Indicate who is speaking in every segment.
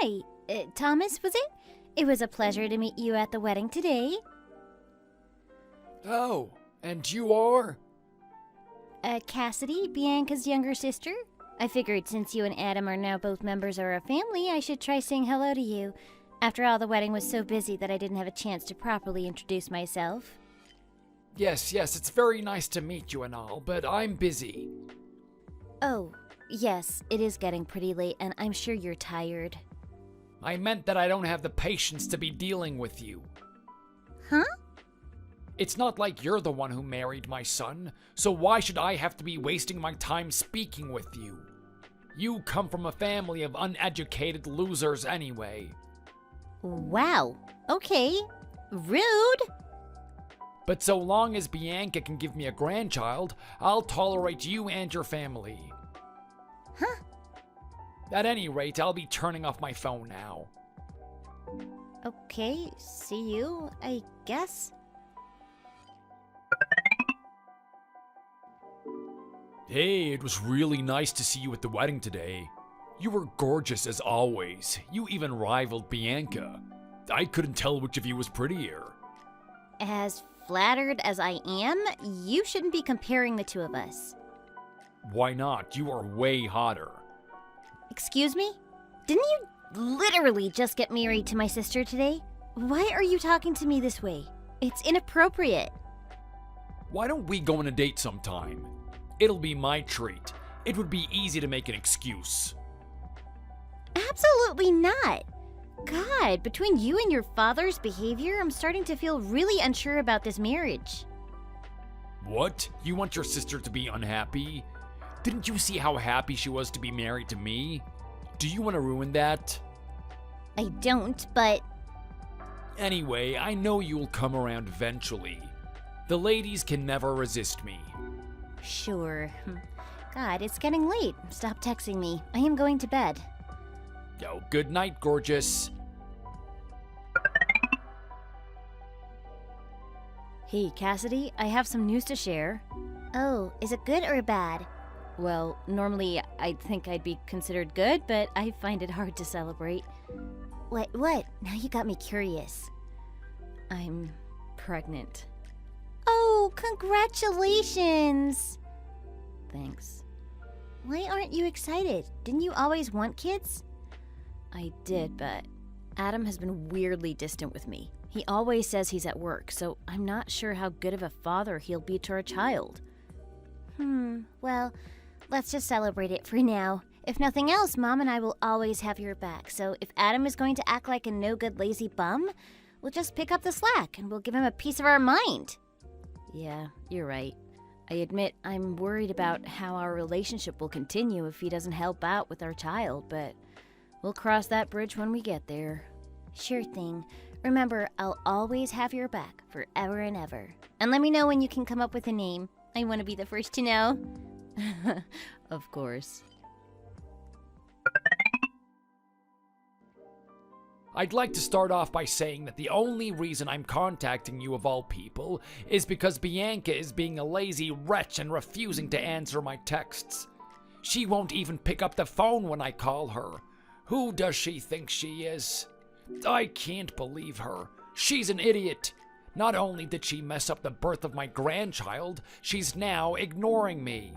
Speaker 1: Hi, Thomas, was it? It was a pleasure to meet you at the wedding today.
Speaker 2: Oh, and you are?
Speaker 1: Cassidy, Bianca's younger sister. I figured since you and Adam are now both members of our family, I should try saying hello to you. After all, the wedding was so busy that I didn't have a chance to properly introduce myself.
Speaker 2: Yes, it's very nice to meet you and all, but I'm busy.
Speaker 1: Oh, yes, it is getting pretty late, and I'm sure you're tired.
Speaker 2: I meant that I don't have the patience to be dealing with you.
Speaker 1: Huh?
Speaker 2: It's not like you're the one who married my son, so why should I have to be wasting my time speaking with you? You come from a family of uneducated losers anyway.
Speaker 1: Wow, okay. Rude!
Speaker 2: But so long as Bianca can give me a grandchild, I'll tolerate you and your family.
Speaker 1: Huh?
Speaker 2: At any rate, I'll be turning off my phone now.
Speaker 1: Okay, see you, I guess.
Speaker 2: Hey, it was really nice to see you at the wedding today. You were gorgeous as always. You even rivaled Bianca. I couldn't tell which of you was prettier.
Speaker 1: As flattered as I am, you shouldn't be comparing the two of us.
Speaker 2: Why not? You are way hotter.
Speaker 1: Excuse me? Didn't you literally just get married to my sister today? Why are you talking to me this way? It's inappropriate.
Speaker 2: Why don't we go on a date sometime? It'll be my treat. It would be easy to make an excuse.
Speaker 1: Absolutely not. God, between you and your father's behavior, I'm starting to feel really unsure about this marriage.
Speaker 2: What? You want your sister to be unhappy? Didn't you see how happy she was to be married to me? Do you want to ruin that?
Speaker 1: I don't, but...
Speaker 2: Anyway, I know you'll come around eventually. The ladies can never resist me.
Speaker 1: Sure. God, it's getting late. Stop texting me. I am going to bed.
Speaker 2: Yo, good night, gorgeous.
Speaker 1: Hey, Cassidy, I have some news to share. Oh, is it good or bad? Well, normally I'd think I'd be considered good, but I find it hard to celebrate. What? Now you got me curious. I'm pregnant. Oh, congratulations! Thanks. Why aren't you excited? Didn't you always want kids? I did, but Adam has been weirdly distant with me. He always says he's at work, so I'm not sure how good of a father he'll be to our child. Well, let's just celebrate it for now. If nothing else, Mom and I will always have your back, so if Adam is going to act like a no-good lazy bum, we'll just pick up the slack and we'll give him a piece of our mind. Yeah, you're right. I admit I'm worried about how our relationship will continue if he doesn't help out with our child, but we'll cross that bridge when we get there. Sure thing. Remember, I'll always have your back forever and ever. And let me know when you can come up with a name. I want to be the first to know. Of course.
Speaker 2: I'd like to start off by saying that the only reason I'm contacting you of all people is because Bianca is being a lazy wretch and refusing to answer my texts. She won't even pick up the phone when I call her. Who does she think she is? I can't believe her. She's an idiot. Not only did she mess up the birth of my grandchild, she's now ignoring me.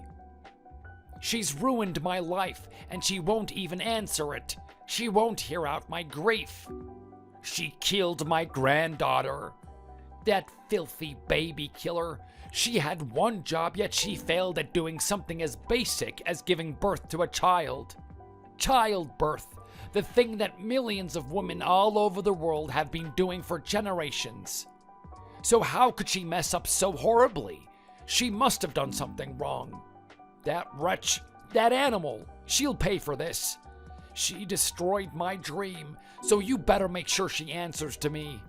Speaker 2: She's ruined my life, and she won't even answer it. She won't hear out my grief. She killed my granddaughter. That filthy baby killer. She had one job, yet she failed at doing something as basic as giving birth to a child. Childbirth, the thing that millions of women all over the world have been doing for generations. So how could she mess up so horribly? She must have done something wrong. That wretch, that animal, she'll pay for this. She destroyed my dream, so you better make sure she answers to me.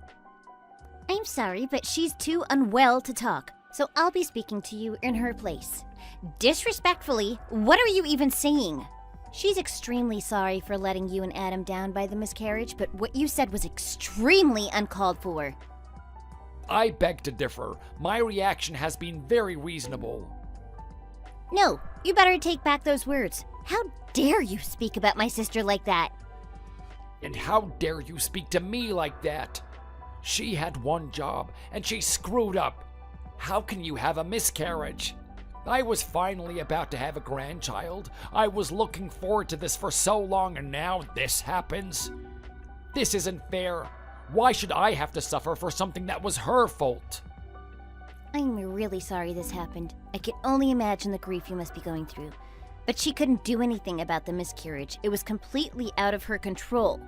Speaker 1: I'm sorry, but she's too unwell to talk, so I'll be speaking to you in her place. Disrespectfully, what are you even saying? She's extremely sorry for letting you and Adam down by the miscarriage, but what you said was extremely uncalled for.
Speaker 2: I beg to differ. My reaction has been very reasonable.
Speaker 1: No, you better take back those words. How dare you speak about my sister like that?
Speaker 2: And how dare you speak to me like that? She had one job, and she screwed up. How can you have a miscarriage? I was finally about to have a grandchild. I was looking forward to this for so long, and now this happens. This isn't fair. Why should I have to suffer for something that was her fault?
Speaker 1: I'm really sorry this happened. I can only imagine the grief you must be going through. But she couldn't do anything about the miscarriage. It was completely out of her control.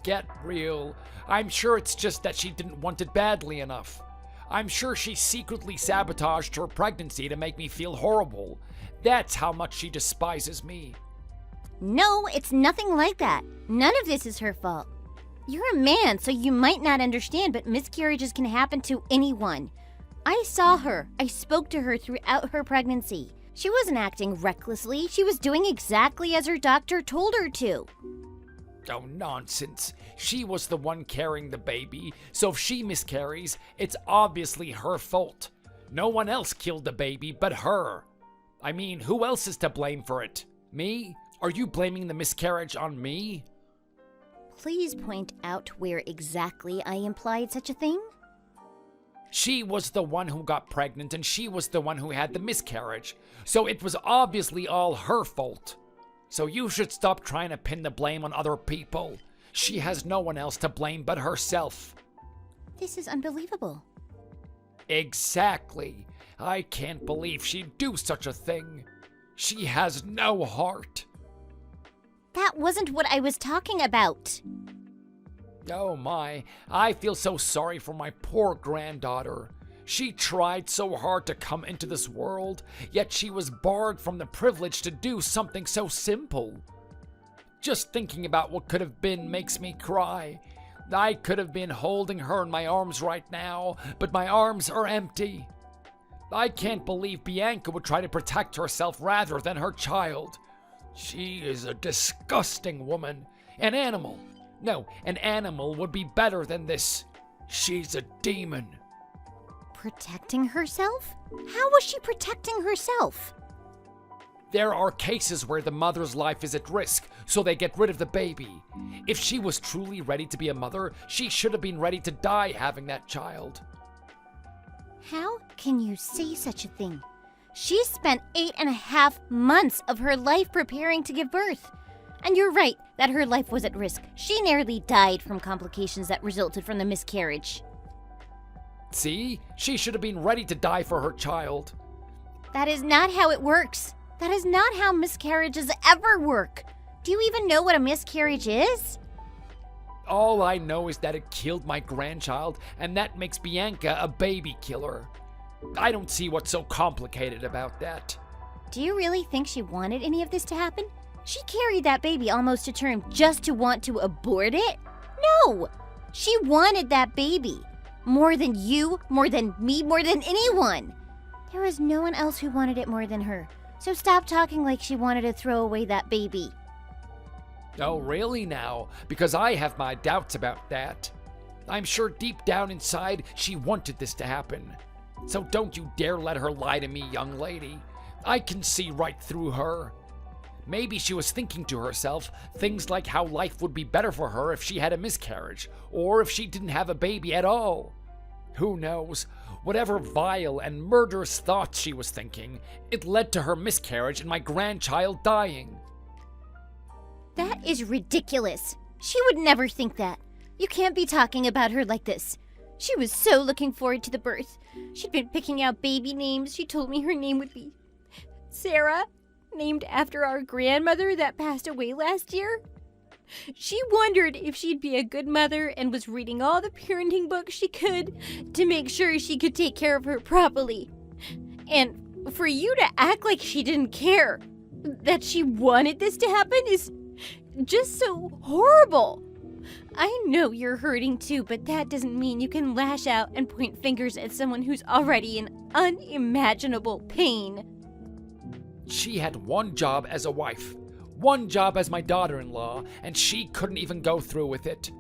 Speaker 2: Get real. I'm sure it's just that she didn't want it badly enough. I'm sure she secretly sabotaged her pregnancy to make me feel horrible. That's how much she despises me.
Speaker 1: No, it's nothing like that. None of this is her fault. You're a man, so you might not understand, but miscarriages can happen to anyone. I saw her. I spoke to her throughout her pregnancy. She wasn't acting recklessly. She was doing exactly as her doctor told her to.
Speaker 2: Oh, nonsense. She was the one carrying the baby, so if she miscarries, it's obviously her fault. No one else killed the baby but her. I mean, who else is to blame for it? Me? Are you blaming the miscarriage on me?
Speaker 1: Please point out where exactly I implied such a thing.
Speaker 2: She was the one who got pregnant and she was the one who had the miscarriage, so it was obviously all her fault. So you should stop trying to pin the blame on other people. She has no one else to blame but herself.
Speaker 1: This is unbelievable.
Speaker 2: Exactly. I can't believe she'd do such a thing. She has no heart.
Speaker 1: That wasn't what I was talking about.
Speaker 2: Oh my, I feel so sorry for my poor granddaughter. She tried so hard to come into this world, yet she was barred from the privilege to do something so simple. Just thinking about what could have been makes me cry. I could have been holding her in my arms right now, but my arms are empty. I can't believe Bianca would try to protect herself rather than her child. She is a disgusting woman. An animal. No, an animal would be better than this. She's a demon.
Speaker 1: Protecting herself? How was she protecting herself?
Speaker 2: There are cases where the mother's life is at risk, so they get rid of the baby. If she was truly ready to be a mother, she should have been ready to die having that child.
Speaker 1: How can you say such a thing? She spent 8.5 months of her life preparing to give birth. And you're right that her life was at risk. She nearly died from complications that resulted from the miscarriage.
Speaker 2: See? She should have been ready to die for her child.
Speaker 1: That is not how it works. That is not how miscarriages ever work. Do you even know what a miscarriage is?
Speaker 2: All I know is that it killed my grandchild, and that makes Bianca a baby killer. I don't see what's so complicated about that.
Speaker 1: Do you really think she wanted any of this to happen? She carried that baby almost to term just to want to abort it? No! She wanted that baby. More than you, more than me, more than anyone. There was no one else who wanted it more than her. So stop talking like she wanted to throw away that baby.
Speaker 2: Oh, really now? Because I have my doubts about that. I'm sure deep down inside she wanted this to happen. So don't you dare let her lie to me, young lady. I can see right through her. Maybe she was thinking to herself things like how life would be better for her if she had a miscarriage, or if she didn't have a baby at all. Who knows? Whatever vile and murderous thoughts she was thinking, it led to her miscarriage and my grandchild dying.
Speaker 1: That is ridiculous. She would never think that. You can't be talking about her like this. She was so looking forward to the birth. She'd been picking out baby names. She told me her name would be Sarah, named after our grandmother that passed away last year. She wondered if she'd be a good mother and was reading all the parenting books she could to make sure she could take care of her properly. And for you to act like she didn't care, that she wanted this to happen, is just so horrible. I know you're hurting too, but that doesn't mean you can lash out and point fingers at someone who's already in unimaginable pain.
Speaker 2: She had one job as a wife, one job as my daughter-in-law, and she couldn't even go through with it.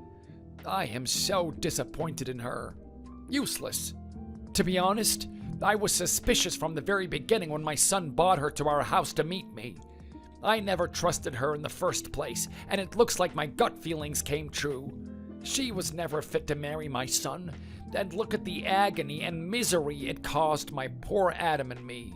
Speaker 2: I am so disappointed in her. Useless. To be honest, I was suspicious from the very beginning when my son brought her to our house to meet me. I never trusted her in the first place, and it looks like my gut feelings came true. She was never fit to marry my son, and look at the agony and misery it caused my poor Adam and me.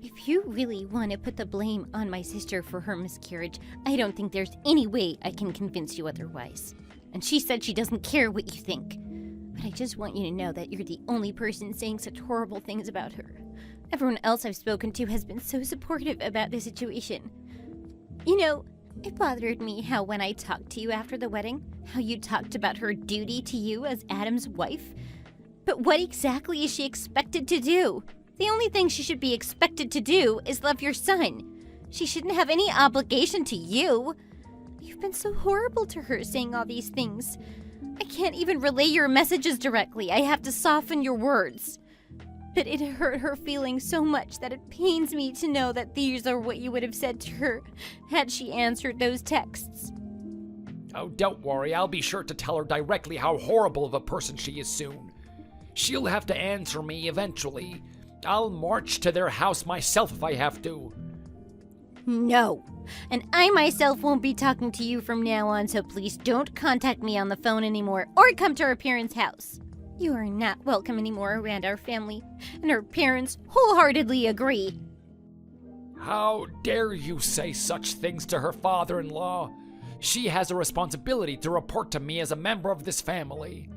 Speaker 1: If you really want to put the blame on my sister for her miscarriage, I don't think there's any way I can convince you otherwise. And she said she doesn't care what you think. But I just want you to know that you're the only person saying such horrible things about her. Everyone else I've spoken to has been so supportive about the situation. You know, it bothered me how when I talked to you after the wedding, how you talked about her duty to you as Adam's wife. But what exactly is she expected to do? The only thing she should be expected to do is love your son. She shouldn't have any obligation to you. You've been so horrible to her saying all these things. I can't even relay your messages directly. I have to soften your words. But it hurt her feelings so much that it pains me to know that these are what you would have said to her had she answered those texts.
Speaker 2: Oh, don't worry. I'll be sure to tell her directly how horrible of a person she is soon. She'll have to answer me eventually. I'll march to their house myself if I have to.
Speaker 1: No. And I myself won't be talking to you from now on, so please don't contact me on the phone anymore or come to our parents' house. You are not welcome anymore around our family, and our parents wholeheartedly agree.
Speaker 2: How dare you say such things to her father-in-law? She has a responsibility to report to me as a member of this family.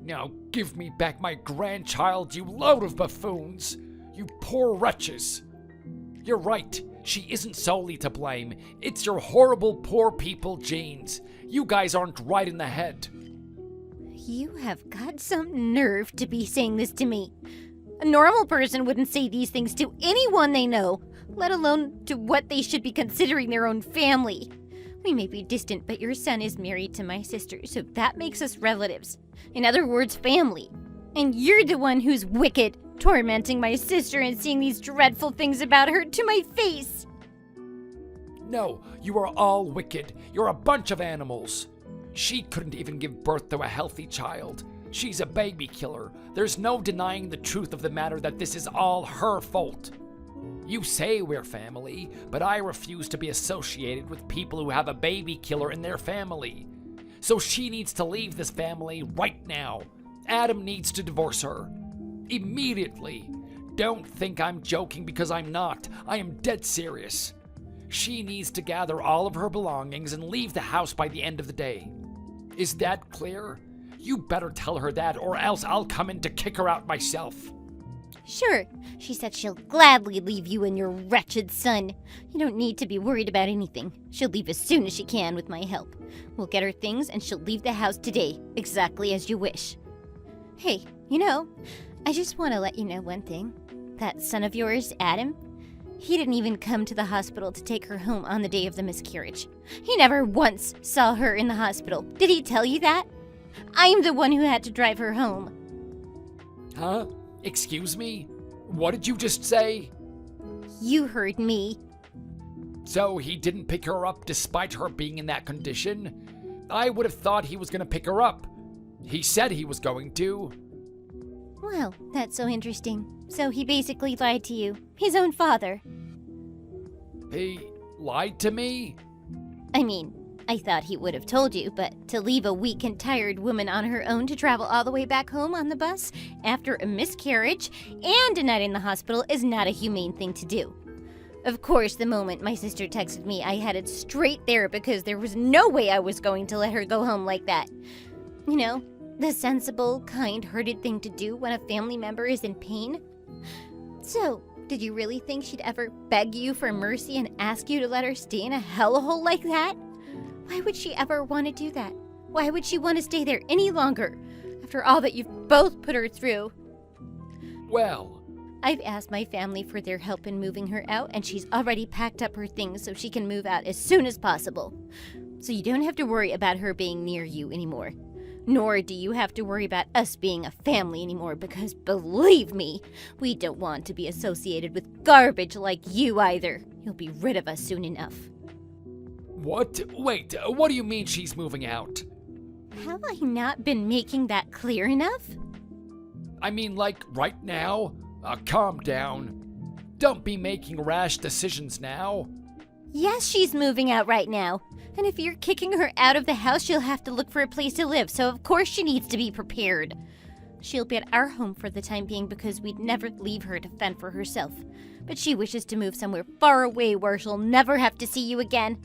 Speaker 2: Now give me back my grandchild, you load of buffoons! You poor wretches! You're right, she isn't solely to blame. It's your horrible poor people genes. You guys aren't right in the head.
Speaker 1: You have got some nerve to be saying this to me. A normal person wouldn't say these things to anyone they know, let alone to what they should be considering their own family. We may be distant, but your son is married to my sister, so that makes us relatives. In other words, family. And you're the one who's wicked, tormenting my sister and saying these dreadful things about her to my face.
Speaker 2: No, you are all wicked. You're a bunch of animals. She couldn't even give birth to a healthy child. She's a baby killer. There's no denying the truth of the matter that this is all her fault. You say we're family, but I refuse to be associated with people who have a baby killer in their family. So she needs to leave this family right now. Adam needs to divorce her. Immediately. Don't think I'm joking because I'm not. I am dead serious. She needs to gather all of her belongings and leave the house by the end of the day. Is that clear? You better tell her that, or else I'll come in to kick her out myself.
Speaker 1: Sure, she said she'll gladly leave you and your wretched son. You don't need to be worried about anything. She'll leave as soon as she can with my help. We'll get her things and she'll leave the house today, exactly as you wish. Hey, I just want to let you know one thing. That son of yours, Adam, he didn't even come to the hospital to take her home on the day of the miscarriage. He never once saw her in the hospital. Did he tell you that? I'm the one who had to drive her home.
Speaker 2: Huh? Excuse me? What did you just say?
Speaker 1: You heard me.
Speaker 2: So he didn't pick her up despite her being in that condition? I would have thought he was going to pick her up. He said he was going to.
Speaker 1: Well, that's so interesting. So he basically lied to you. His own father.
Speaker 2: He lied to me?
Speaker 1: I mean, I thought he would have told you, but to leave a weak and tired woman on her own to travel all the way back home on the bus after a miscarriage and a night in the hospital is not a humane thing to do. Of course, the moment my sister texted me, I headed straight there because there was no way I was going to let her go home like that. The sensible, kind-hearted thing to do when a family member is in pain. So, did you really think she'd ever beg you for mercy and ask you to let her stay in a hellhole like that? Why would she ever want to do that? Why would she want to stay there any longer, after all that you've both put her through?
Speaker 2: Well,
Speaker 1: I've asked my family for their help in moving her out, and she's already packed up her things so she can move out as soon as possible. So you don't have to worry about her being near you anymore. Nor do you have to worry about us being a family anymore, because believe me, we don't want to be associated with garbage like you either. You'll be rid of us soon enough.
Speaker 2: What? Wait, what do you mean she's moving out?
Speaker 1: Have I not been making that clear enough?
Speaker 2: I mean, like, right now? Calm down. Don't be making rash decisions now.
Speaker 1: Yes, she's moving out right now. And if you're kicking her out of the house, she'll have to look for a place to live, so of course she needs to be prepared. She'll be at our home for the time being because we'd never leave her to fend for herself. But she wishes to move somewhere far away where she'll never have to see you again.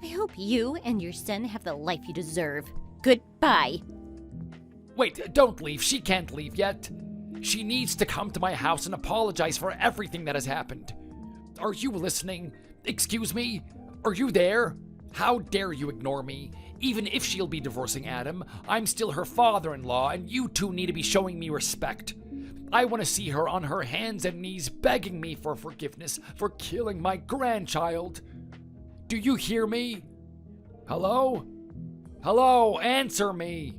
Speaker 1: I hope you and your son have the life you deserve. Goodbye.
Speaker 2: Wait, don't leave. She can't leave yet. She needs to come to my house and apologize for everything that has happened. Are you listening? Excuse me? Are you there? How dare you ignore me? Even if she'll be divorcing Adam, I'm still her father-in-law, and you two need to be showing me respect. I want to see her on her hands and knees begging me for forgiveness for killing my grandchild. Do you hear me? Hello? Hello, answer me!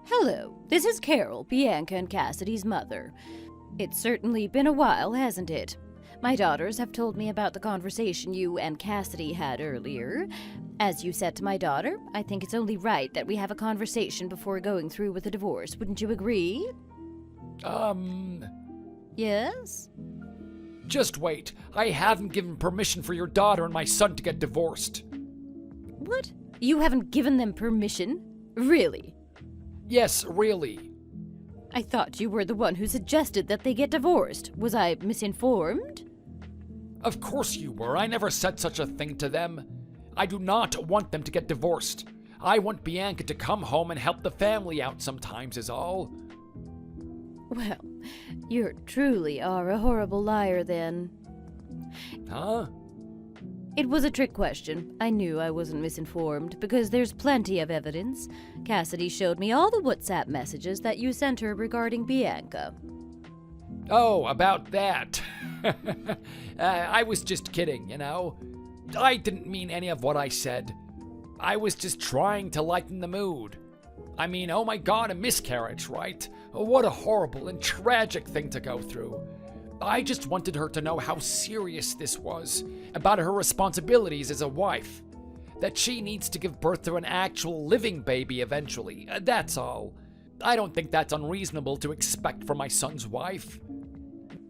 Speaker 1: Hello, this is Carol, Bianca and Cassidy's mother. It's certainly been a while, hasn't it? My daughters have told me about the conversation you and Cassidy had earlier. As you said to my daughter, I think it's only right that we have a conversation before going through with a divorce. Wouldn't you agree? Yes?
Speaker 2: Just wait. I haven't given permission for your daughter and my son to get divorced.
Speaker 1: What? You haven't given them permission? Really?
Speaker 2: Yes, really.
Speaker 1: I thought you were the one who suggested that they get divorced. Was I misinformed?
Speaker 2: Of course you were. I never said such a thing to them. I do not want them to get divorced. I want Bianca to come home and help the family out sometimes is all.
Speaker 1: Well, you truly are a horrible liar then.
Speaker 2: Huh?
Speaker 1: It was a trick question. I knew I wasn't misinformed, because there's plenty of evidence. Cassidy showed me all the WhatsApp messages that you sent her regarding Bianca.
Speaker 2: Oh, about that. I was just kidding, you know. I didn't mean any of what I said. I was just trying to lighten the mood. I mean, oh my god, a miscarriage, right? What a horrible and tragic thing to go through. I just wanted her to know how serious this was, about her responsibilities as a wife. That she needs to give birth to an actual living baby eventually, that's all. I don't think that's unreasonable to expect from my son's wife.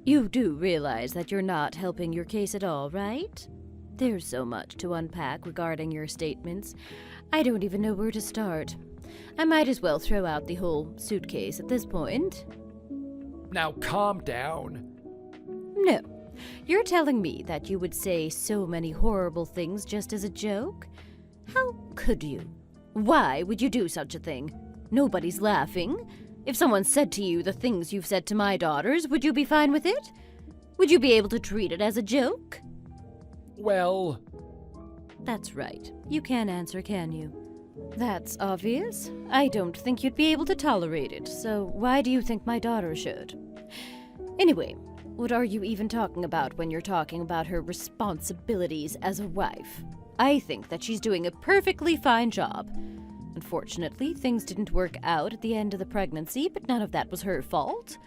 Speaker 1: You do realize that you're not helping your case at all, right? There's so much to unpack regarding your statements. I don't even know where to start. I might as well throw out the whole suitcase at this point.
Speaker 2: Now calm down.
Speaker 1: No. You're telling me that you would say so many horrible things just as a joke? How could you? Why would you do such a thing? Nobody's laughing. If someone said to you the things you've said to my daughters, would you be fine with it? Would you be able to treat it as a joke?
Speaker 2: Well...
Speaker 1: That's right. You can't answer, can you? That's obvious. I don't think you'd be able to tolerate it, so why do you think my daughter should? Anyway, what are you even talking about when you're talking about her responsibilities as a wife? I think that she's doing a perfectly fine job. Unfortunately, things didn't work out at the end of the pregnancy, but none of that was her fault.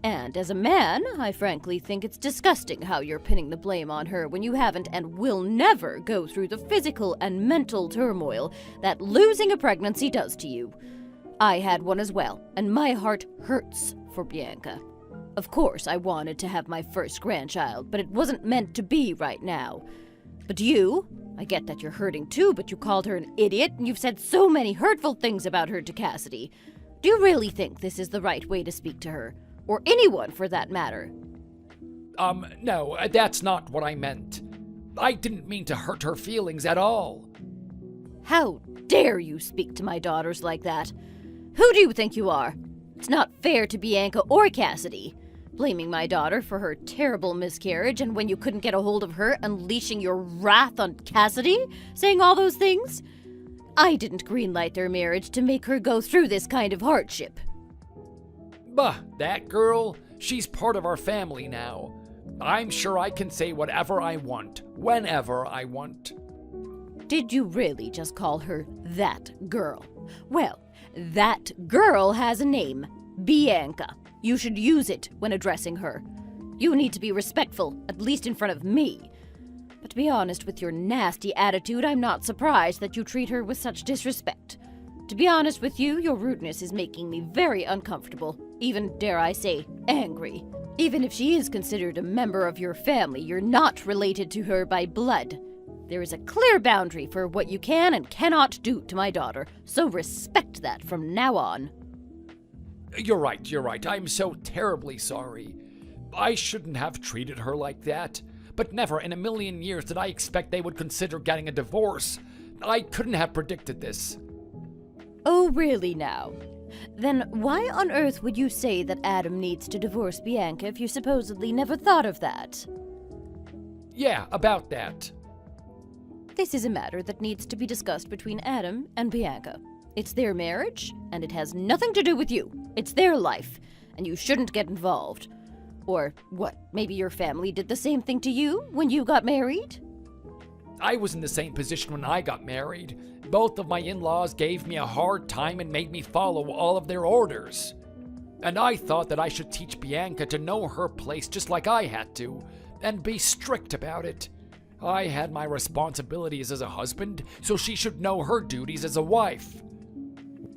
Speaker 1: And as a man, I frankly think it's disgusting how you're pinning the blame on her when you haven't and will never go through the physical and mental turmoil that losing a pregnancy does to you. I had one as well, and my heart hurts for Bianca. Of course, I wanted to have my first grandchild, but it wasn't meant to be right now. But you, I get that you're hurting too, but you called her an idiot, and you've said so many hurtful things about her to Cassidy. Do you really think this is the right way to speak to her? Or anyone, for that matter?
Speaker 2: No, that's not what I meant. I didn't mean to hurt her feelings at all.
Speaker 1: How dare you speak to my daughters like that? Who do you think you are? It's not fair to Bianca or Cassidy. Blaming my daughter for her terrible miscarriage, and when you couldn't get a hold of her, unleashing your wrath on Cassidy, saying all those things? I didn't greenlight their marriage to make her go through this kind of hardship.
Speaker 2: Bah, that girl, she's part of our family now. I'm sure I can say whatever I want, whenever I want.
Speaker 1: Did you really just call her that girl? Well, that girl has a name, Bianca. You should use it when addressing her. You need to be respectful, at least in front of me. But to be honest, with your nasty attitude, I'm not surprised that you treat her with such disrespect. To be honest with you, your rudeness is making me very uncomfortable. even, dare I say, angry. Even if she is considered a member of your family, you're not related to her by blood. There is a clear boundary for what you can and cannot do to my daughter, so respect that from now on.
Speaker 2: You're right. I'm so terribly sorry. I shouldn't have treated her like that. But never in a million years did I expect they would consider getting a divorce. I couldn't have predicted this.
Speaker 1: Oh, really now? Then why on earth would you say that Adam needs to divorce Bianca if you supposedly never thought of that?
Speaker 2: Yeah, about that.
Speaker 1: This is a matter that needs to be discussed between Adam and Bianca. It's their marriage, and it has nothing to do with you. It's their life, and you shouldn't get involved. Or what, maybe your family did the same thing to you when you got married?
Speaker 2: I was in the same position when I got married. Both of my in-laws gave me a hard time and made me follow all of their orders. And I thought that I should teach Bianca to know her place just like I had to, and be strict about it. I had my responsibilities as a husband, so she should know her duties as a wife.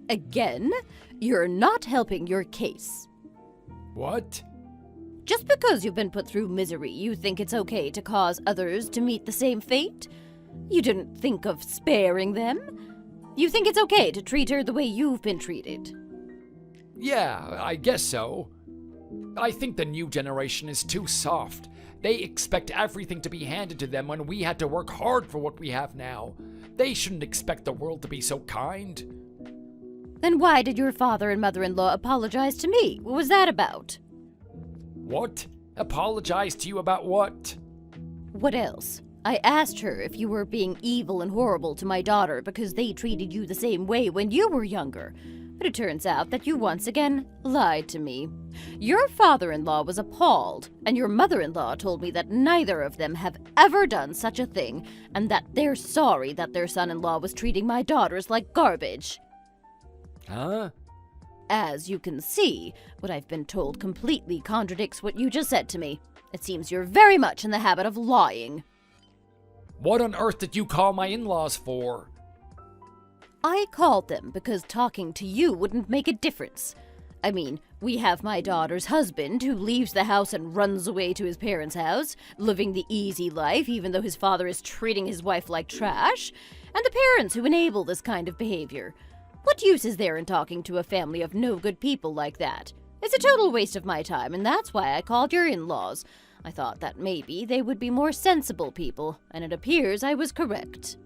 Speaker 1: Again, you're not helping your case.
Speaker 2: What?
Speaker 1: Just because you've been put through misery, you think it's okay to cause others to meet the same fate? You didn't think of sparing them? You think it's okay to treat her the way you've been treated?
Speaker 2: Yeah, I guess so. I think the new generation is too soft. They expect everything to be handed to them when we had to work hard for what we have now. They shouldn't expect the world to be so kind.
Speaker 1: Then why did your father and mother-in-law apologize to me? What was that about?
Speaker 2: What? Apologize to you about what?
Speaker 1: What else? I asked her if you were being evil and horrible to my daughter because they treated you the same way when you were younger. But it turns out that you once again lied to me. Your father-in-law was appalled, and your mother-in-law told me that neither of them have ever done such a thing, and that they're sorry that their son-in-law was treating my daughters like garbage.
Speaker 2: Huh?
Speaker 1: As you can see, what I've been told completely contradicts what you just said to me. It seems you're very much in the habit of lying.
Speaker 2: What on earth did you call my in-laws for?
Speaker 1: I called them because talking to you wouldn't make a difference. I mean, we have my daughter's husband who leaves the house and runs away to his parents' house, living the easy life even though his father is treating his wife like trash, and the parents who enable this kind of behavior. What use is there in talking to a family of no good people like that? It's a total waste of my time, and that's why I called your in-laws. I thought that maybe they would be more sensible people, and it appears I was correct.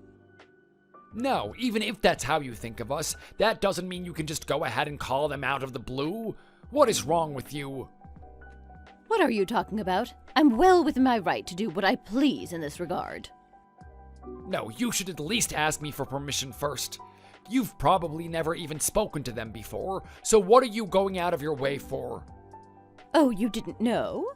Speaker 2: No, even if that's how you think of us, that doesn't mean you can just go ahead and call them out of the blue. What is wrong with you?
Speaker 1: What are you talking about? I'm well within my right to do what I please in this regard.
Speaker 2: No, you should at least ask me for permission first. You've probably never even spoken to them before, so what are you going out of your way for?
Speaker 1: Oh, you didn't know?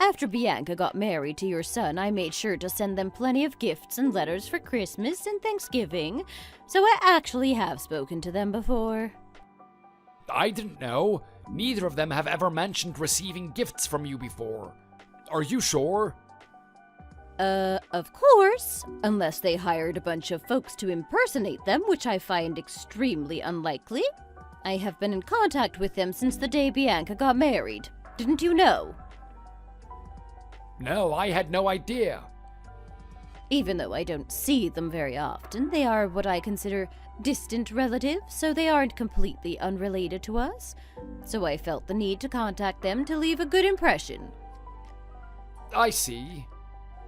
Speaker 1: After Bianca got married to your son, I made sure to send them plenty of gifts and letters for Christmas and Thanksgiving, so I actually have spoken to them before.
Speaker 2: I didn't know. Neither of them have ever mentioned receiving gifts from you before. Are you sure?
Speaker 1: Of course, unless they hired a bunch of folks to impersonate them, which I find extremely unlikely. I have been in contact with them since the day Bianca got married. Didn't you know?
Speaker 2: No, I had no idea.
Speaker 1: Even though I don't see them very often, they are what I consider distant relatives, so they aren't completely unrelated to us. So I felt the need to contact them to leave a good impression.
Speaker 2: I see.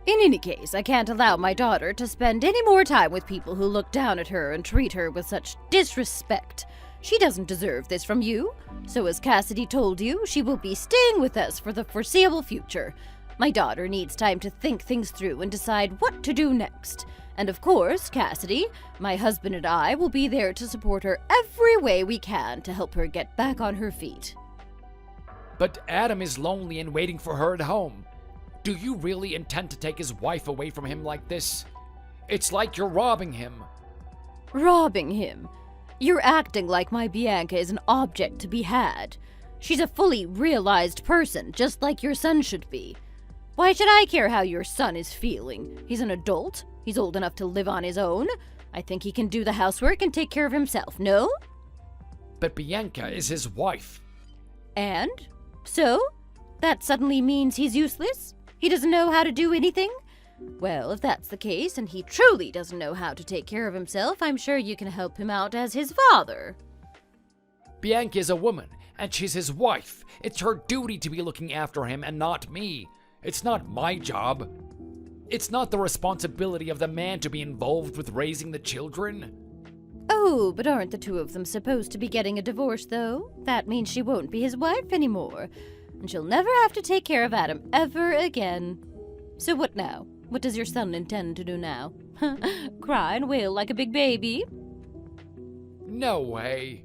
Speaker 1: In any case, I can't allow my daughter to spend any more time with people who look down at her and treat her with such disrespect. She doesn't deserve this from you. So as Cassidy told you, she will be staying with us for the foreseeable future. My daughter needs time to think things through and decide what to do next. And of course, Cassidy, my husband and I will be there to support her every way we can to help her get back on her feet.
Speaker 2: But Adam is lonely and waiting for her at home. Do you really intend to take his wife away from him like this? It's like you're robbing him.
Speaker 1: Robbing him? You're acting like my Bianca is an object to be had. She's a fully realized person, just like your son should be. Why should I care how your son is feeling? He's an adult. He's old enough to live on his own. I think he can do the housework and take care of himself, no?
Speaker 2: But Bianca is his wife.
Speaker 1: And? So? That suddenly means he's useless? He doesn't know how to do anything? Well, if that's the case, and he truly doesn't know how to take care of himself, I'm sure you can help him out as his father.
Speaker 2: Bianca is a woman, and she's his wife. It's her duty to be looking after him and not me. It's not my job. It's not the responsibility of the man to be involved with raising the children.
Speaker 1: Oh, but aren't the two of them supposed to be getting a divorce, though? That means she won't be his wife anymore, and she'll never have to take care of Adam ever again. So what now? What does your son intend to do now? Cry and wail like a big baby?
Speaker 2: No way.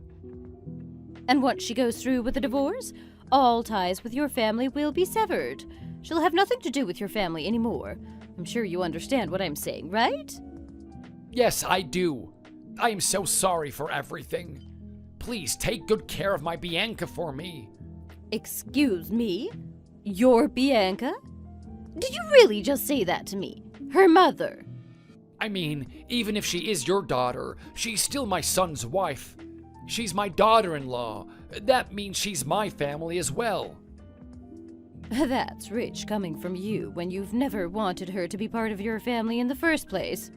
Speaker 1: And once she goes through with the divorce, all ties with your family will be severed. She'll have nothing to do with your family anymore. I'm sure you understand what I'm saying, right?
Speaker 2: Yes, I do. I am so sorry for everything. Please take good care of my Bianca for me.
Speaker 1: Excuse me? Your Bianca? Did you really just say that to me? Her mother?
Speaker 2: I mean, even if she is your daughter, she's still my son's wife. She's my daughter-in-law. That means she's my family as well.
Speaker 1: That's rich coming from you when you've never wanted her to be part of your family in the first place.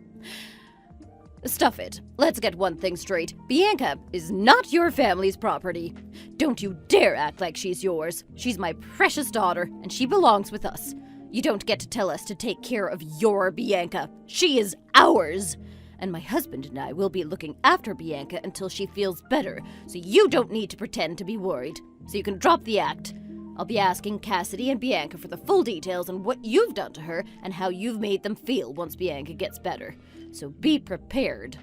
Speaker 1: Stuff it. Let's get one thing straight. Bianca is not your family's property. Don't you dare act like she's yours. She's my precious daughter, and she belongs with us. You don't get to tell us to take care of your Bianca. She is ours. And my husband and I will be looking after Bianca until she feels better, so you don't need to pretend to be worried. So you can drop the act. I'll be asking Cassidy and Bianca for the full details on what you've done to her and how you've made them feel once Bianca gets better. So be prepared.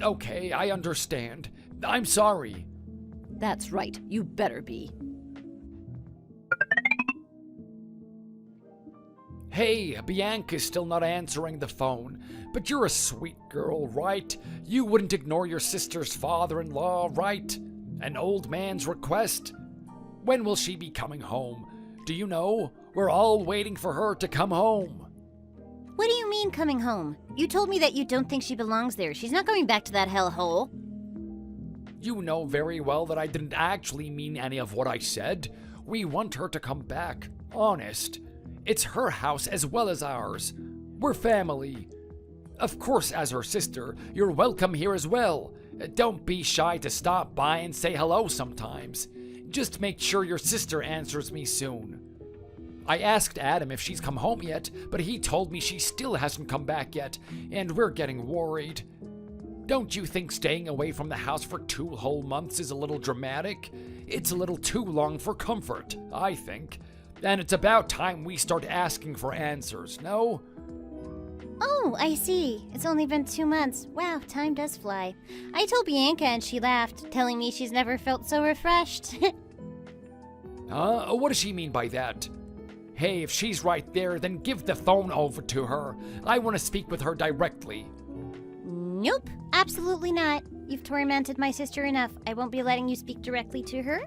Speaker 2: Okay, I understand. I'm sorry.
Speaker 1: That's right, you better be.
Speaker 2: Hey, Bianca's still not answering the phone, but you're a sweet girl, right? You wouldn't ignore your sister's father-in-law, right? An old man's request? When will she be coming home? Do you know? We're all waiting for her to come home.
Speaker 1: What do you mean coming home? You told me that you don't think she belongs there. She's not going back to that hellhole.
Speaker 2: You know very well that I didn't actually mean any of what I said. We want her to come back. Honest. It's her house as well as ours. We're family. Of course, as her sister, you're welcome here as well. Don't be shy to stop by and say hello sometimes. Just make sure your sister answers me soon. I asked Adam if she's come home yet, but he told me she still hasn't come back yet, and we're getting worried. Don't you think staying away from the house for 2 whole months is a little dramatic? It's a little too long for comfort, I think. And it's about time we start asking for answers, no?
Speaker 1: Oh, I see. It's only been 2 months. Wow, time does fly. I told Bianca and she laughed, telling me she's never felt so refreshed.
Speaker 2: What does she mean by that? Hey, if she's right there, then give the phone over to her. I want to speak with her directly.
Speaker 1: Nope, absolutely not. You've tormented my sister enough. I won't be letting you speak directly to her.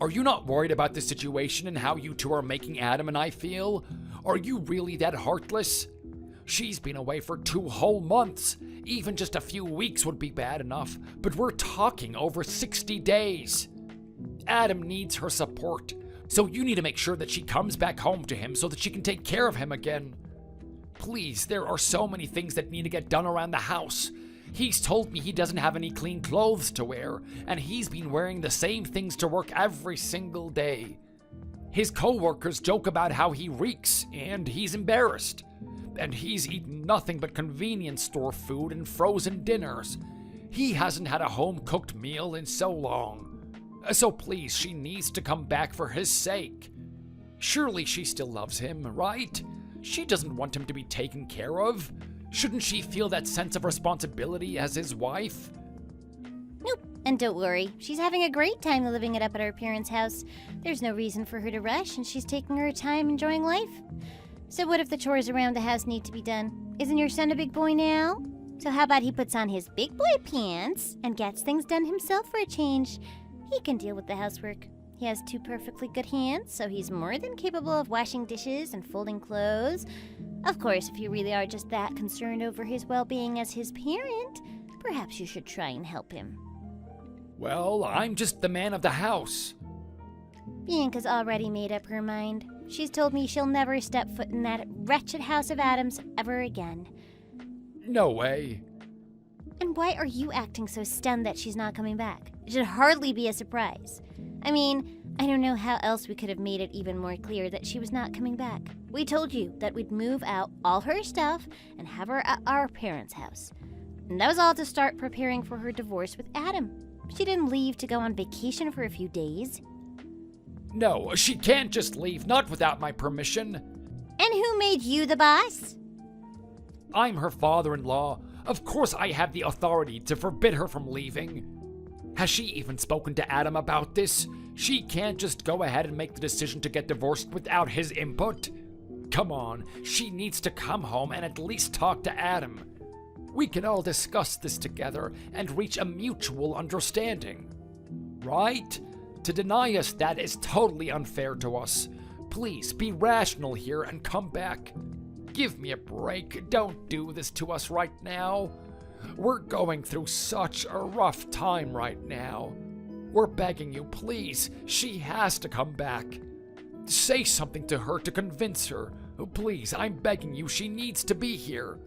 Speaker 2: Are you not worried about the situation and how you two are making Adam and I feel? Are you really that heartless? She's been away for 2 whole months. Even just a few weeks would be bad enough, but we're talking over 60 days. Adam needs her support, so you need to make sure that she comes back home to him so that she can take care of him again. Please, there are so many things that need to get done around the house. He's told me he doesn't have any clean clothes to wear, and he's been wearing the same things to work every single day. His co-workers joke about how he reeks, and he's embarrassed. And he's eaten nothing but convenience store food and frozen dinners. He hasn't had a home-cooked meal in so long. So please, she needs to come back for his sake. Surely she still loves him, right? She doesn't want him to be taken care of. Shouldn't she feel that sense of responsibility as his wife?
Speaker 1: Nope, and don't worry. She's having a great time living it up at our parents' house. There's no reason for her to rush, and she's taking her time enjoying life. So what if the chores around the house need to be done? Isn't your son a big boy now? So how about he puts on his big boy pants and gets things done himself for a change? He can deal with the housework. He has 2 perfectly good hands, so he's more than capable of washing dishes and folding clothes. Of course, if you really are just that concerned over his well-being as his parent, perhaps you should try and help him.
Speaker 2: Well, I'm just the man of the house.
Speaker 1: Bianca's already made up her mind. She's told me she'll never step foot in that wretched house of Adams ever again.
Speaker 2: No way.
Speaker 1: And why are you acting so stunned that she's not coming back? It should hardly be a surprise. I mean, I don't know how else we could have made it even more clear that she was not coming back. We told you that we'd move out all her stuff and have her at our parents' house. And that was all to start preparing for her divorce with Adam. She didn't leave to go on vacation for a few days.
Speaker 2: No, she can't just leave, not without my permission.
Speaker 1: And who made you the boss?
Speaker 2: I'm her father-in-law. Of course I have the authority to forbid her from leaving. Has she even spoken to Adam about this? She can't just go ahead and make the decision to get divorced without his input. Come on, she needs to come home and at least talk to Adam. We can all discuss this together and reach a mutual understanding. Right? To deny us that is totally unfair to us. Please be rational here and come back. Give me a break. Don't do this to us right now. We're going through such a rough time right now. We're begging you, please. She has to come back. Say something to her to convince her. Please, I'm begging you. She needs to be here.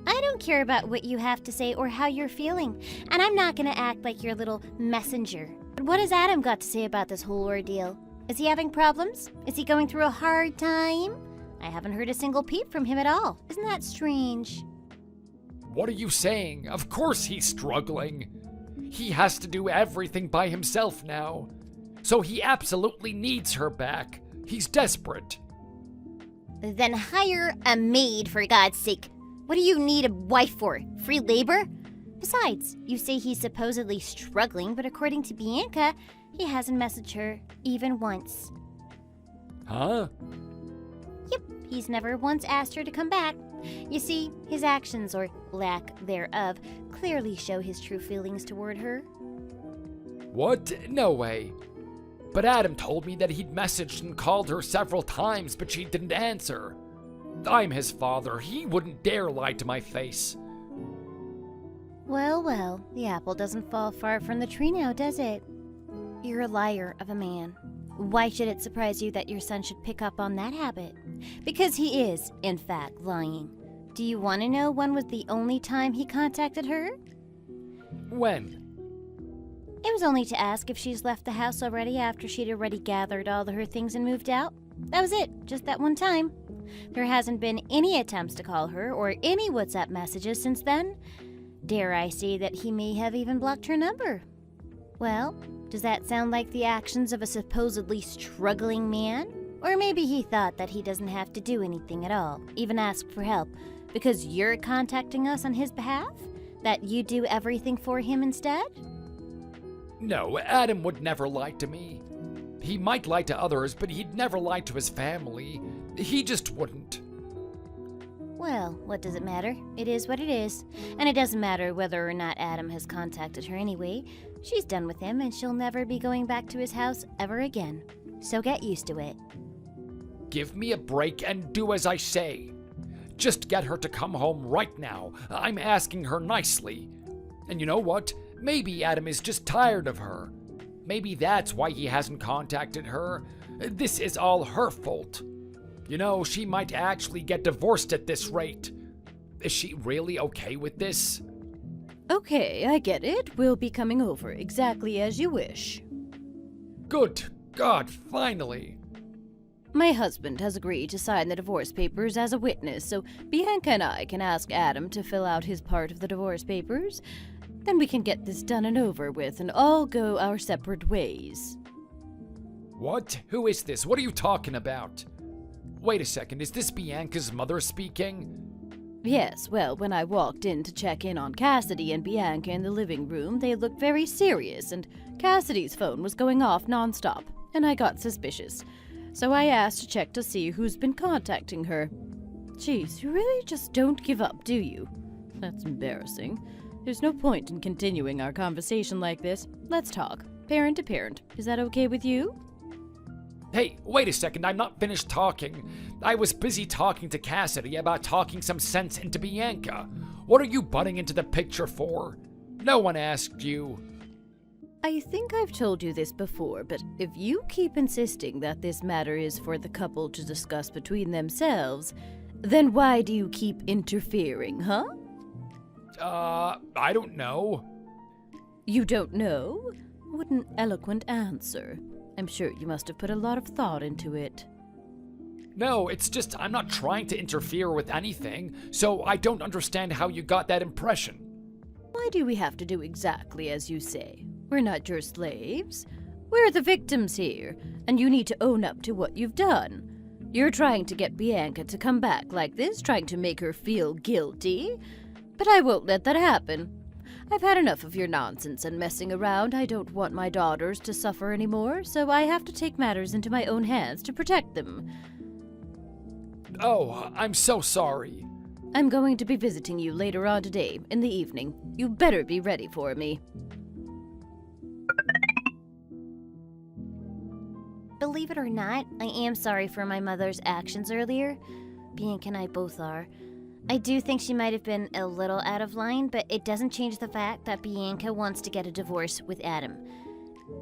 Speaker 1: I don't care about what you have to say or how you're feeling, and I'm not going to act like your little messenger. But what has Adam got to say about this whole ordeal? Is he having problems? Is he going through a hard time? I haven't heard a single peep from him at all. Isn't that strange?
Speaker 2: What are you saying? Of course he's struggling. He has to do everything by himself now. So he absolutely needs her back. He's desperate.
Speaker 1: Then hire a maid, for God's sake. What do you need a wife for? Free labor? Besides, you say he's supposedly struggling, but according to Bianca, he hasn't messaged her even once.
Speaker 2: Huh?
Speaker 1: Yep, he's never once asked her to come back. You see, his actions, or lack thereof, clearly show his true feelings toward her.
Speaker 2: What? No way. But Adam told me that he'd messaged and called her several times, but she didn't answer. I'm his father. He wouldn't dare lie to my face.
Speaker 1: Well, well, the apple doesn't fall far from the tree now, does it? You're a liar of a man. Why should it surprise you that your son should pick up on that habit? Because he is, in fact, lying. Do you want to know when was the only time he contacted her?
Speaker 2: When?
Speaker 1: It was only to ask if she's left the house already after she'd already gathered all of her things and moved out. That was it, just that one time. There hasn't been any attempts to call her or any WhatsApp messages since then. Dare I say that he may have even blocked her number. Well, does that sound like the actions of a supposedly struggling man? Or maybe he thought that he doesn't have to do anything at all, even ask for help, because you're contacting us on his behalf? That you do everything for him instead?
Speaker 2: No, Adam would never lie to me. He might lie to others, but he'd never lie to his family. He just wouldn't.
Speaker 1: Well, what does it matter? It is what it is. And it doesn't matter whether or not Adam has contacted her anyway. She's done with him, and she'll never be going back to his house ever again. So get used to it.
Speaker 2: Give me a break and do as I say. Just get her to come home right now. I'm asking her nicely. And you know what? Maybe Adam is just tired of her. Maybe that's why he hasn't contacted her. This is all her fault. You know, she might actually get divorced at this rate. Is she really okay with this?
Speaker 3: Okay, I get it. We'll be coming over exactly as you wish.
Speaker 2: Good God, finally.
Speaker 3: My husband has agreed to sign the divorce papers as a witness, so Bianca and I can ask Adam to fill out his part of the divorce papers. Then we can get this done and over with and all go our separate ways.
Speaker 2: What? Who is this? What are you talking about? Wait a second, is this Bianca's mother speaking?
Speaker 3: Yes, well, when I walked in to check in on Cassidy and Bianca in the living room, they looked very serious, and Cassidy's phone was going off nonstop, and I got suspicious. So I asked to check to see who's been contacting her. Geez, you really just don't give up, do you? That's embarrassing. There's no point in continuing our conversation like this. Let's talk, parent to parent. Is that okay with you?
Speaker 2: Hey, wait a second, I'm not finished talking. I was busy talking to Cassidy about talking some sense into Bianca. What are you butting into the picture for? No one asked you.
Speaker 3: I think I've told you this before, but if you keep insisting that this matter is for the couple to discuss between themselves, then why do you keep interfering, huh?
Speaker 2: I don't know.
Speaker 3: You don't know? What an eloquent answer. I'm sure you must have put a lot of thought into it.
Speaker 2: No, it's just I'm not trying to interfere with anything, so I don't understand how you got that impression.
Speaker 3: Why do we have to do exactly as you say? We're not your slaves. We're the victims here, and you need to own up to what you've done. You're trying to get Bianca to come back like this, trying to make her feel guilty. But I won't let that happen. I've had enough of your nonsense and messing around. I don't want my daughters to suffer anymore, so I have to take matters into my own hands to protect them.
Speaker 2: Oh, I'm so sorry.
Speaker 3: I'm going to be visiting you later on today, in the evening. You better be ready for me.
Speaker 1: Believe it or not, I am sorry for my mother's actions earlier. Bianca and I both are. I do think she might have been a little out of line, but it doesn't change the fact that Bianca wants to get a divorce with Adam.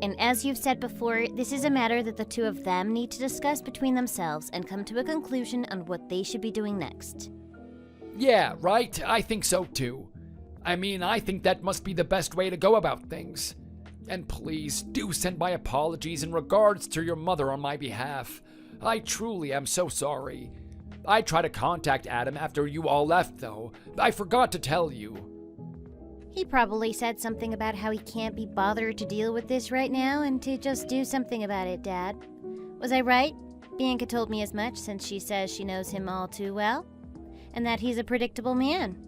Speaker 1: And as you've said before, this is a matter that the two of them need to discuss between themselves and come to a conclusion on what they should be doing next.
Speaker 2: Yeah, right? I think so too. I mean, I think that must be the best way to go about things. And please, do send my apologies and regards to your mother on my behalf. I truly am so sorry. I tried to contact Adam after you all left, though. I forgot to tell you.
Speaker 1: He probably said something about how he can't be bothered to deal with this right now and to just do something about it, Dad. Was I right? Bianca told me as much since she says she knows him all too well. And that he's a predictable man.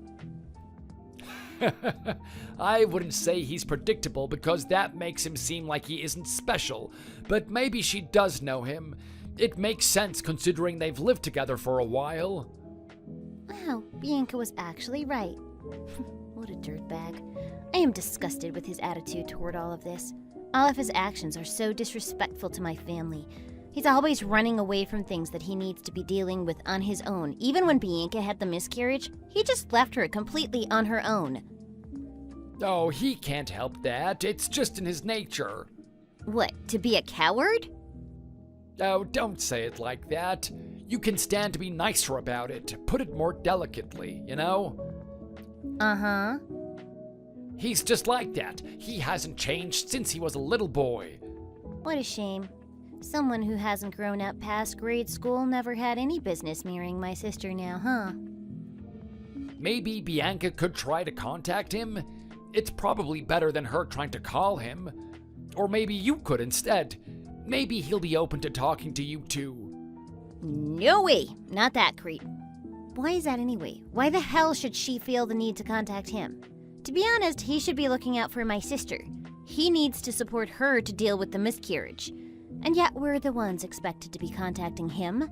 Speaker 2: I wouldn't say he's predictable because that makes him seem like he isn't special, but maybe she does know him. It makes sense considering they've lived together for a while.
Speaker 1: Wow, Bianca was actually right. What a dirtbag. I am disgusted with his attitude toward all of this. All of his actions are so disrespectful to my family. He's always running away from things that he needs to be dealing with on his own. Even when Bianca had the miscarriage, he just left her completely on her own.
Speaker 2: Oh, he can't help that. It's just in his nature.
Speaker 1: What, to be a coward?
Speaker 2: Oh, don't say it like that. You can stand to be nicer about it. Put it more delicately, you know?
Speaker 1: Uh-huh.
Speaker 2: He's just like that. He hasn't changed since he was a little boy.
Speaker 1: What a shame. Someone who hasn't grown up past grade school never had any business marrying my sister now, huh?
Speaker 2: Maybe Bianca could try to contact him? It's probably better than her trying to call him. Or maybe you could instead. Maybe he'll be open to talking to you too.
Speaker 1: No way! Not that creep. Why is that anyway? Why the hell should she feel the need to contact him? To be honest, he should be looking out for my sister. He needs to support her to deal with the miscarriage. And yet we're the ones expected to be contacting him.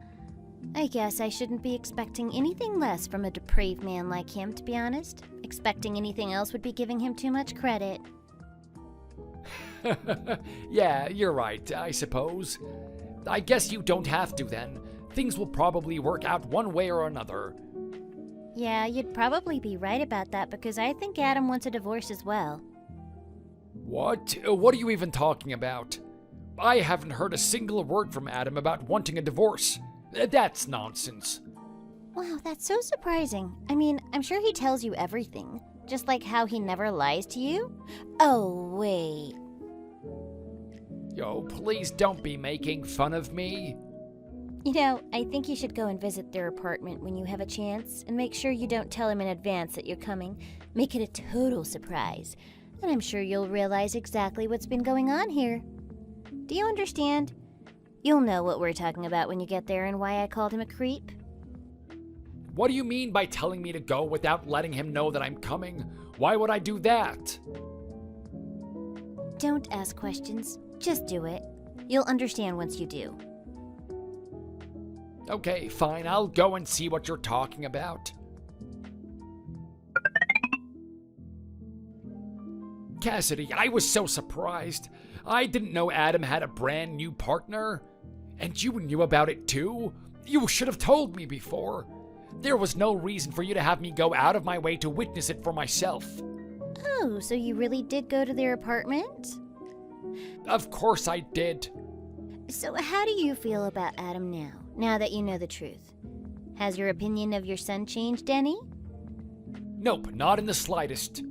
Speaker 1: I guess I shouldn't be expecting anything less from a depraved man like him, to be honest. Expecting anything else would be giving him too much credit.
Speaker 2: Yeah, you're right, I suppose. I guess you don't have to then. Things will probably work out one way or another.
Speaker 1: Yeah, you'd probably be right about that because I think Adam wants a divorce as well.
Speaker 2: What? What are you even talking about? I haven't heard a single word from Adam about wanting a divorce. That's nonsense.
Speaker 1: Wow, that's so surprising. I mean, I'm sure he tells you everything. Just like how he never lies to you. Oh, wait.
Speaker 2: Yo, please don't be making fun of me.
Speaker 1: You know, I think you should go and visit their apartment when you have a chance, and make sure you don't tell him in advance that you're coming. Make it a total surprise. And I'm sure you'll realize exactly what's been going on here. Do you understand? You'll know what we're talking about when you get there and why I called him a creep.
Speaker 2: What do you mean by telling me to go without letting him know that I'm coming? Why would I do that?
Speaker 1: Don't ask questions. Just do it. You'll understand once you do.
Speaker 2: Okay, fine. I'll go and see what you're talking about. Cassidy, I was so surprised. I didn't know Adam had a brand new partner. And you knew about it too? You should have told me before. There was no reason for you to have me go out of my way to witness it for myself.
Speaker 1: Oh, so you really did go to their apartment?
Speaker 2: Of course I did.
Speaker 1: So how do you feel about Adam now that you know the truth? Has your opinion of your son changed any?
Speaker 2: Nope, not in the slightest.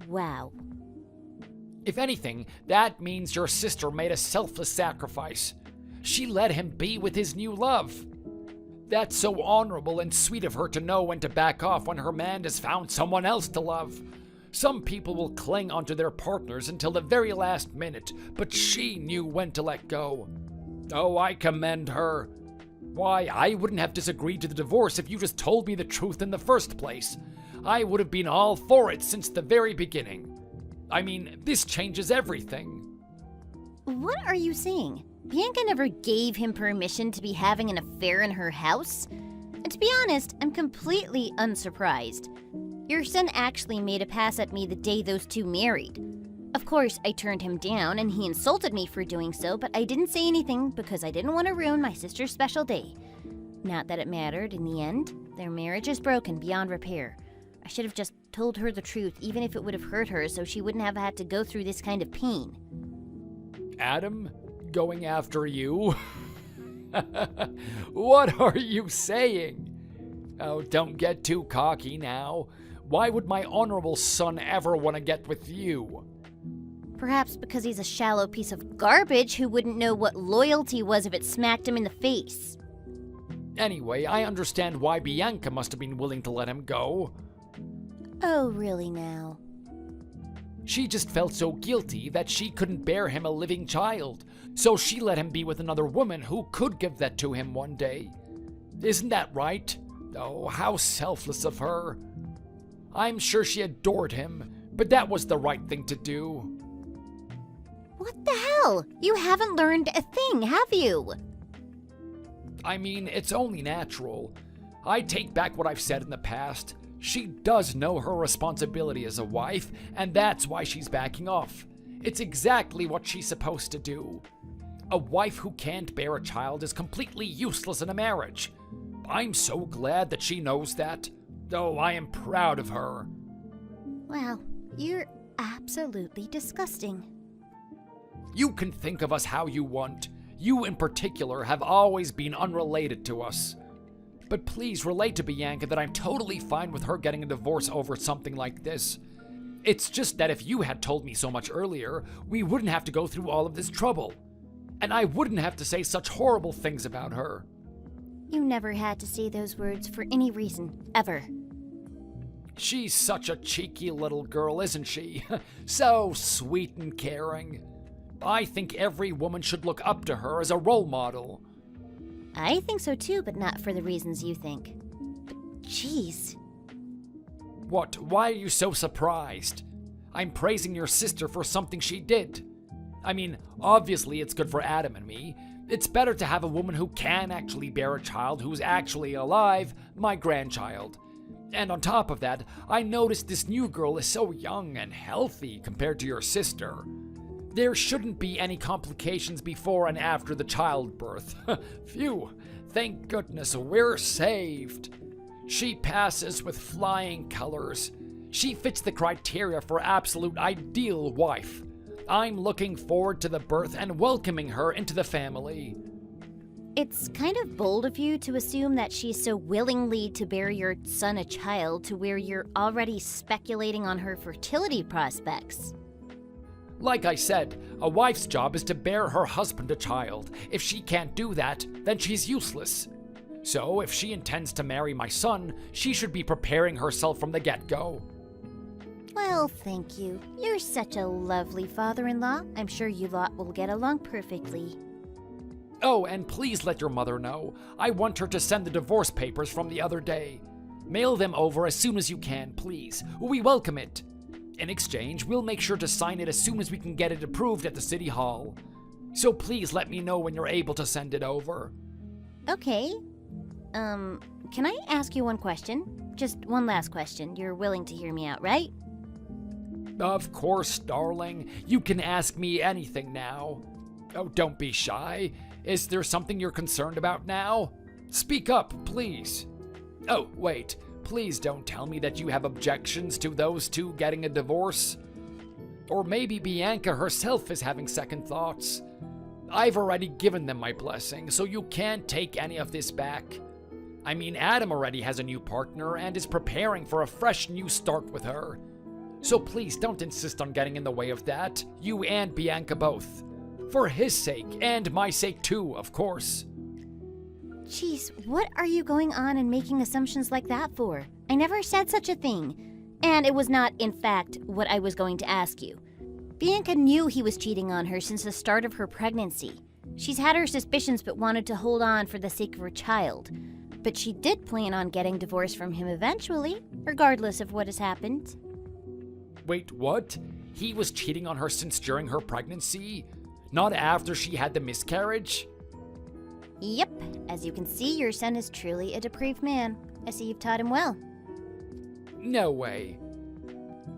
Speaker 1: Wow.
Speaker 2: If anything, that means your sister made a selfless sacrifice. She let him be with his new love. That's so honorable and sweet of her to know when to back off when her man has found someone else to love. Some people will cling onto their partners until the very last minute, but she knew when to let go. Oh, I commend her. Why, I wouldn't have disagreed to the divorce if you just told me the truth in the first place. I would have been all for it since the very beginning. I mean, this changes everything.
Speaker 1: What are you saying? Bianca never gave him permission to be having an affair in her house? And to be honest, I'm completely unsurprised. Your son actually made a pass at me the day those two married. Of course, I turned him down and he insulted me for doing so, but I didn't say anything because I didn't want to ruin my sister's special day. Not that it mattered in the end. Their marriage is broken beyond repair. I should have just told her the truth, even if it would have hurt her, so she wouldn't have had to go through this kind of pain.
Speaker 2: Adam? Going after you? What are you saying? Oh, don't get too cocky now. Why would my honorable son ever want to get with you?
Speaker 1: Perhaps because he's a shallow piece of garbage who wouldn't know what loyalty was if it smacked him in the face.
Speaker 2: Anyway, I understand why Bianca must have been willing to let him go.
Speaker 1: Oh, really now?
Speaker 2: She just felt so guilty that she couldn't bear him a living child, so she let him be with another woman who could give that to him one day. Isn't that right? Oh, how selfless of her. I'm sure she adored him, but that was the right thing to do.
Speaker 1: What the hell? You haven't learned a thing, have you?
Speaker 2: I mean, it's only natural. I take back what I've said in the past. She does know her responsibility as a wife, and that's why she's backing off. It's exactly what she's supposed to do. A wife who can't bear a child is completely useless in a marriage. I'm so glad that she knows that. Oh, I am proud of her.
Speaker 1: Wow, you're absolutely disgusting.
Speaker 2: You can think of us how you want. You in particular have always been unrelated to us. But please relate to Bianca that I'm totally fine with her getting a divorce over something like this. It's just that if you had told me so much earlier, we wouldn't have to go through all of this trouble. And I wouldn't have to say such horrible things about her.
Speaker 1: You never had to say those words for any reason, ever.
Speaker 2: She's such a cheeky little girl, isn't she? So sweet and caring. I think every woman should look up to her as a role model.
Speaker 1: I think so too, but not for the reasons you think. But jeez.
Speaker 2: What? Why are you so surprised? I'm praising your sister for something she did. I mean, obviously it's good for Adam and me. It's better to have a woman who can actually bear a child who's actually alive, my grandchild. And on top of that, I noticed this new girl is so young and healthy compared to your sister. There shouldn't be any complications before and after the childbirth. Phew, thank goodness we're saved. She passes with flying colors. She fits the criteria for absolute ideal wife. I'm looking forward to the birth and welcoming her into the family.
Speaker 1: It's kind of bold of you to assume that she's so willingly to bear your son a child to where you're already speculating on her fertility prospects.
Speaker 2: Like I said, a wife's job is to bear her husband a child. If she can't do that, then she's useless. So if she intends to marry my son, she should be preparing herself from the get-go.
Speaker 1: Well, thank you. You're such a lovely father-in-law. I'm sure you lot will get along perfectly.
Speaker 2: Oh, and please let your mother know. I want her to send the divorce papers from the other day. Mail them over as soon as you can, please. We welcome it. In exchange, we'll make sure to sign it as soon as we can get it approved at the city hall. So please let me know when you're able to send it over.
Speaker 1: Okay. Can I ask you one question? Just one last question. You're willing to hear me out, right?
Speaker 2: Of course, darling. You can ask me anything now. Oh, don't be shy. Is there something you're concerned about now? Speak up, please. Oh, wait. Please don't tell me that you have objections to those two getting a divorce. Or maybe Bianca herself is having second thoughts. I've already given them my blessing, so you can't take any of this back. I mean, Adam already has a new partner and is preparing for a fresh new start with her. So please don't insist on getting in the way of that, you and Bianca both. For his sake, and my sake too, of course.
Speaker 1: Jeez, what are you going on and making assumptions like that for? I never said such a thing. And it was not, in fact, what I was going to ask you. Bianca knew he was cheating on her since the start of her pregnancy. She's had her suspicions but wanted to hold on for the sake of her child. But she did plan on getting divorced from him eventually, regardless of what has happened.
Speaker 2: Wait, what? He was cheating on her since during her pregnancy? Not after she had the miscarriage?
Speaker 1: Yep, as you can see, your son is truly a depraved man. I see you've taught him well.
Speaker 2: No way.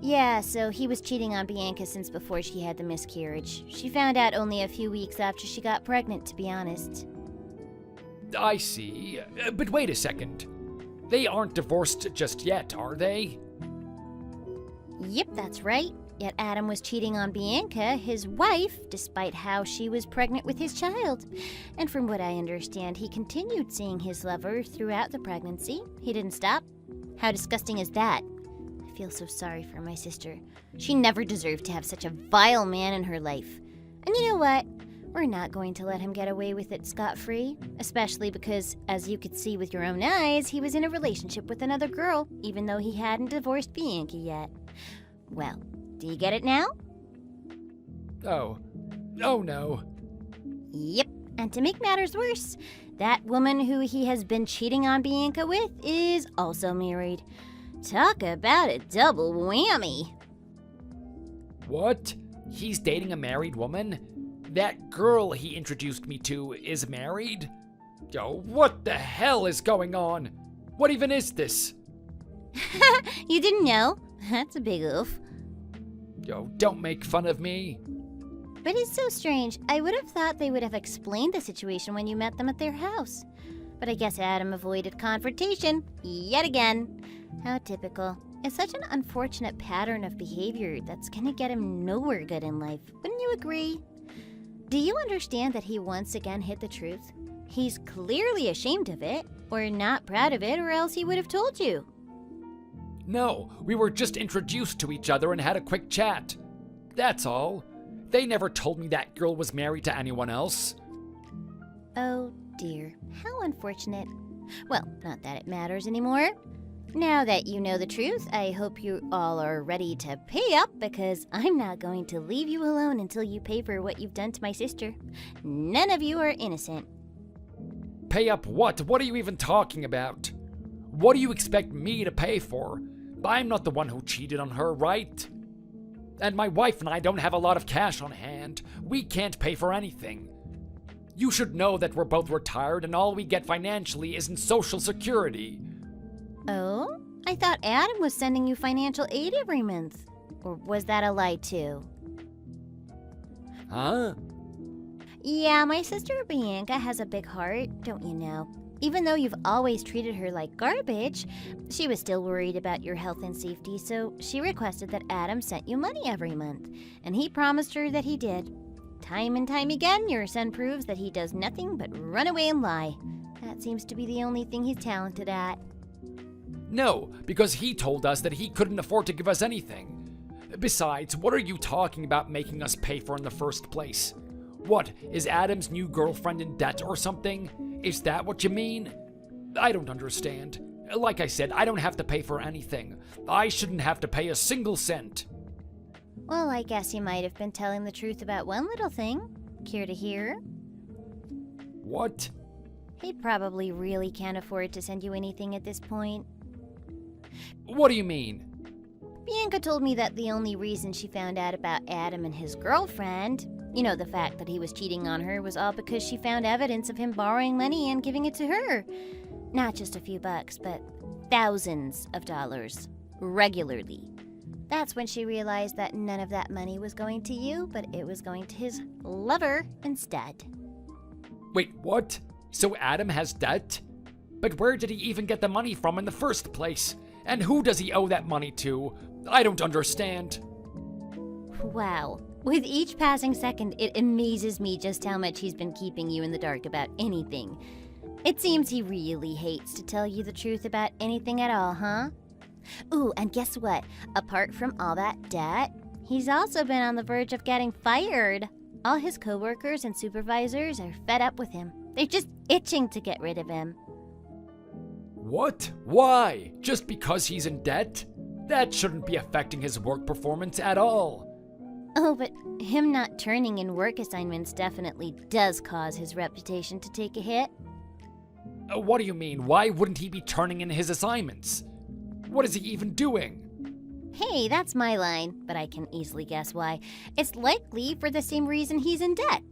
Speaker 1: Yeah, so he was cheating on Bianca since before she had the miscarriage. She found out only a few weeks after she got pregnant, to be honest.
Speaker 2: I see. But wait a second. They aren't divorced just yet, are they?
Speaker 1: Yep, that's right. Yet Adam was cheating on Bianca, his wife, despite how she was pregnant with his child. And from what I understand, he continued seeing his lover throughout the pregnancy. He didn't stop. How disgusting is that? I feel so sorry for my sister. She never deserved to have such a vile man in her life. And you know what? We're not going to let him get away with it scot-free, especially because, as you could see with your own eyes, he was in a relationship with another girl, even though he hadn't divorced Bianca yet. Well, do you get it now?
Speaker 2: Oh no.
Speaker 1: Yep, and to make matters worse, that woman who he has been cheating on Bianca with is also married. Talk about a double whammy.
Speaker 2: What? He's dating a married woman? That girl he introduced me to is married? Yo, what the hell is going on? What even is this?
Speaker 1: You didn't know? That's a big oof.
Speaker 2: Yo, don't make fun of me.
Speaker 1: But it's so strange. I would have thought they would have explained the situation when you met them at their house. But I guess Adam avoided confrontation yet again. How typical. It's such an unfortunate pattern of behavior that's gonna get him nowhere good in life. Wouldn't you agree? Do you understand that he once again hid the truth? He's clearly ashamed of it, or not proud of it, or else he would have told you.
Speaker 2: No, we were just introduced to each other and had a quick chat. That's all. They never told me that girl was married to anyone else.
Speaker 1: Oh dear, how unfortunate. Well, not that it matters anymore. Now that you know the truth, I hope you all are ready to pay up, because I'm not going to leave you alone until you pay for what you've done to my sister. None of you are innocent.
Speaker 2: Pay up what? What are you even talking about? What do you expect me to pay for? I'm not the one who cheated on her, right? And my wife and I don't have a lot of cash on hand. We can't pay for anything. You should know that we're both retired and all we get financially isn't Social Security.
Speaker 1: Oh? I thought Adam was sending you financial aid every month. Or was that a lie too?
Speaker 2: Huh?
Speaker 1: Yeah, my sister Bianca has a big heart, don't you know? Even though you've always treated her like garbage, she was still worried about your health and safety, so she requested that Adam sent you money every month. And he promised her that he did. Time and time again, your son proves that he does nothing but run away and lie. That seems to be the only thing he's talented at.
Speaker 2: No, because he told us that he couldn't afford to give us anything. Besides, what are you talking about making us pay for in the first place? What, is Adam's new girlfriend in debt or something? Is that what you mean? I don't understand. Like I said, I don't have to pay for anything. I shouldn't have to pay a single cent.
Speaker 1: Well, I guess you might have been telling the truth about one little thing. Care to hear?
Speaker 2: What?
Speaker 1: He probably really can't afford to send you anything at this point.
Speaker 2: What do you mean?
Speaker 1: Bianca told me that the only reason she found out about Adam and his girlfriend, you know, the fact that he was cheating on her, was all because she found evidence of him borrowing money and giving it to her. Not just a few bucks, but thousands of dollars, regularly. That's when she realized that none of that money was going to you, but it was going to his lover instead.
Speaker 2: Wait, what? So Adam has debt? But where did he even get the money from in the first place? And who does he owe that money to? I don't understand.
Speaker 1: Wow. With each passing second, it amazes me just how much he's been keeping you in the dark about anything. It seems he really hates to tell you the truth about anything at all, huh? Ooh, and guess what? Apart from all that debt, he's also been on the verge of getting fired. All his coworkers and supervisors are fed up with him. They're just itching to get rid of him.
Speaker 2: What? Why? Just because he's in debt? That shouldn't be affecting his work performance at all.
Speaker 1: Oh, but him not turning in work assignments definitely does cause his reputation to take a hit.
Speaker 2: What do you mean? Why wouldn't he be turning in his assignments? What is he even doing?
Speaker 1: Hey, that's my line, but I can easily guess why. It's likely for the same reason he's in debt.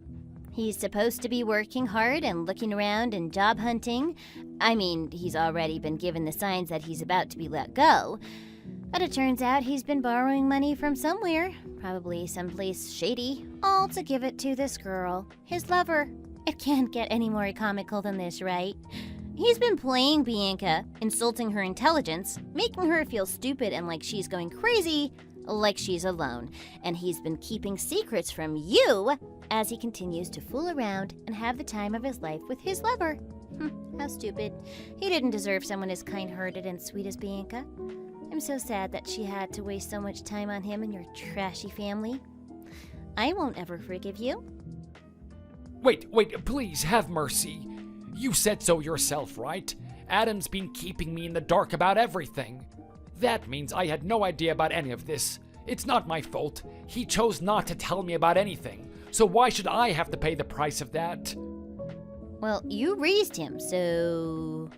Speaker 1: He's supposed to be working hard and looking around and job hunting. I mean, he's already been given the signs that he's about to be let go. But it turns out he's been borrowing money from somewhere, probably someplace shady, all to give it to this girl, his lover. It can't get any more comical than this, right? He's been playing Bianca, insulting her intelligence, making her feel stupid and like she's going crazy, like she's alone. And he's been keeping secrets from you as he continues to fool around and have the time of his life with his lover. How stupid. He didn't deserve someone as kind-hearted and sweet as Bianca. I'm so sad that she had to waste so much time on him and your trashy family. I won't ever forgive you.
Speaker 2: Wait, please, have mercy. You said so yourself, right? Adam's been keeping me in the dark about everything. That means I had no idea about any of this. It's not my fault. He chose not to tell me about anything. So why should I have to pay the price of that?
Speaker 1: Well, you raised him, so...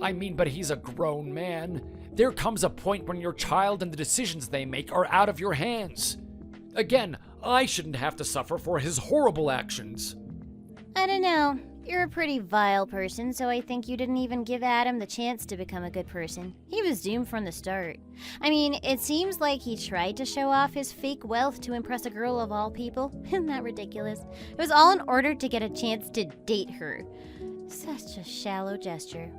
Speaker 2: I mean, but he's a grown man. There comes a point when your child and the decisions they make are out of your hands. Again, I shouldn't have to suffer for his horrible actions.
Speaker 1: I don't know. You're a pretty vile person, so I think you didn't even give Adam the chance to become a good person. He was doomed from the start. I mean, it seems like he tried to show off his fake wealth to impress a girl of all people. Isn't that ridiculous? It was all in order to get a chance to date her. Such a shallow gesture.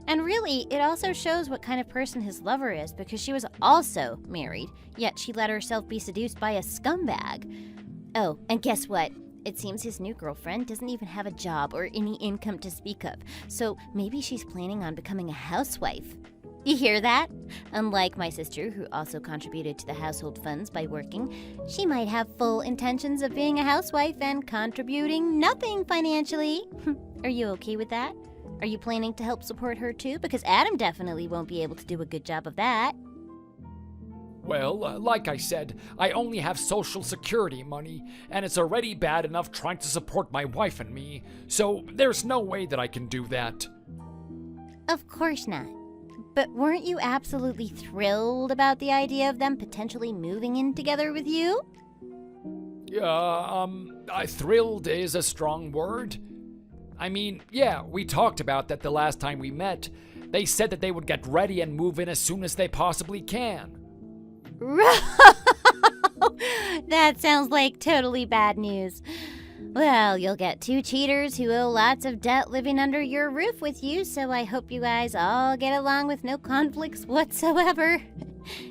Speaker 1: And really, it also shows what kind of person his lover is, because she was also married, yet she let herself be seduced by a scumbag. Oh, and guess what? It seems his new girlfriend doesn't even have a job or any income to speak of, so maybe she's planning on becoming a housewife. You hear that? Unlike my sister, who also contributed to the household funds by working, she might have full intentions of being a housewife and contributing nothing financially. Are you okay with that? Are you planning to help support her too? Because Adam definitely won't be able to do a good job of that.
Speaker 2: Well, like I said, I only have Social Security money, and it's already bad enough trying to support my wife and me, so there's no way that I can do that.
Speaker 1: Of course not. But weren't you absolutely thrilled about the idea of them potentially moving in together with you?
Speaker 2: Thrilled is a strong word. I mean, yeah, we talked about that the last time we met. They said that they would get ready and move in as soon as they possibly can.
Speaker 1: That sounds like totally bad news. Well, you'll get two cheaters who owe lots of debt living under your roof with you, so I hope you guys all get along with no conflicts whatsoever.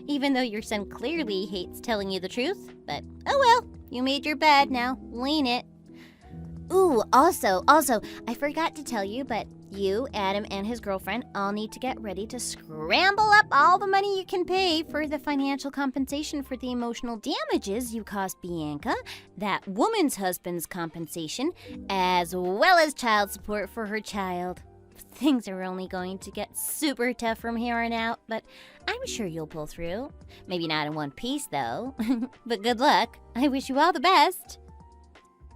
Speaker 1: Even though your son clearly hates telling you the truth, but oh well, you made your bed, now lean it. Ooh, also, I forgot to tell you, but you, Adam, and his girlfriend all need to get ready to scramble up all the money you can pay for the financial compensation for the emotional damages you caused Bianca, that woman's husband's compensation, as well as child support for her child. Things are only going to get super tough from here on out, but I'm sure you'll pull through. Maybe not in one piece, though. But good luck. I wish you all the best.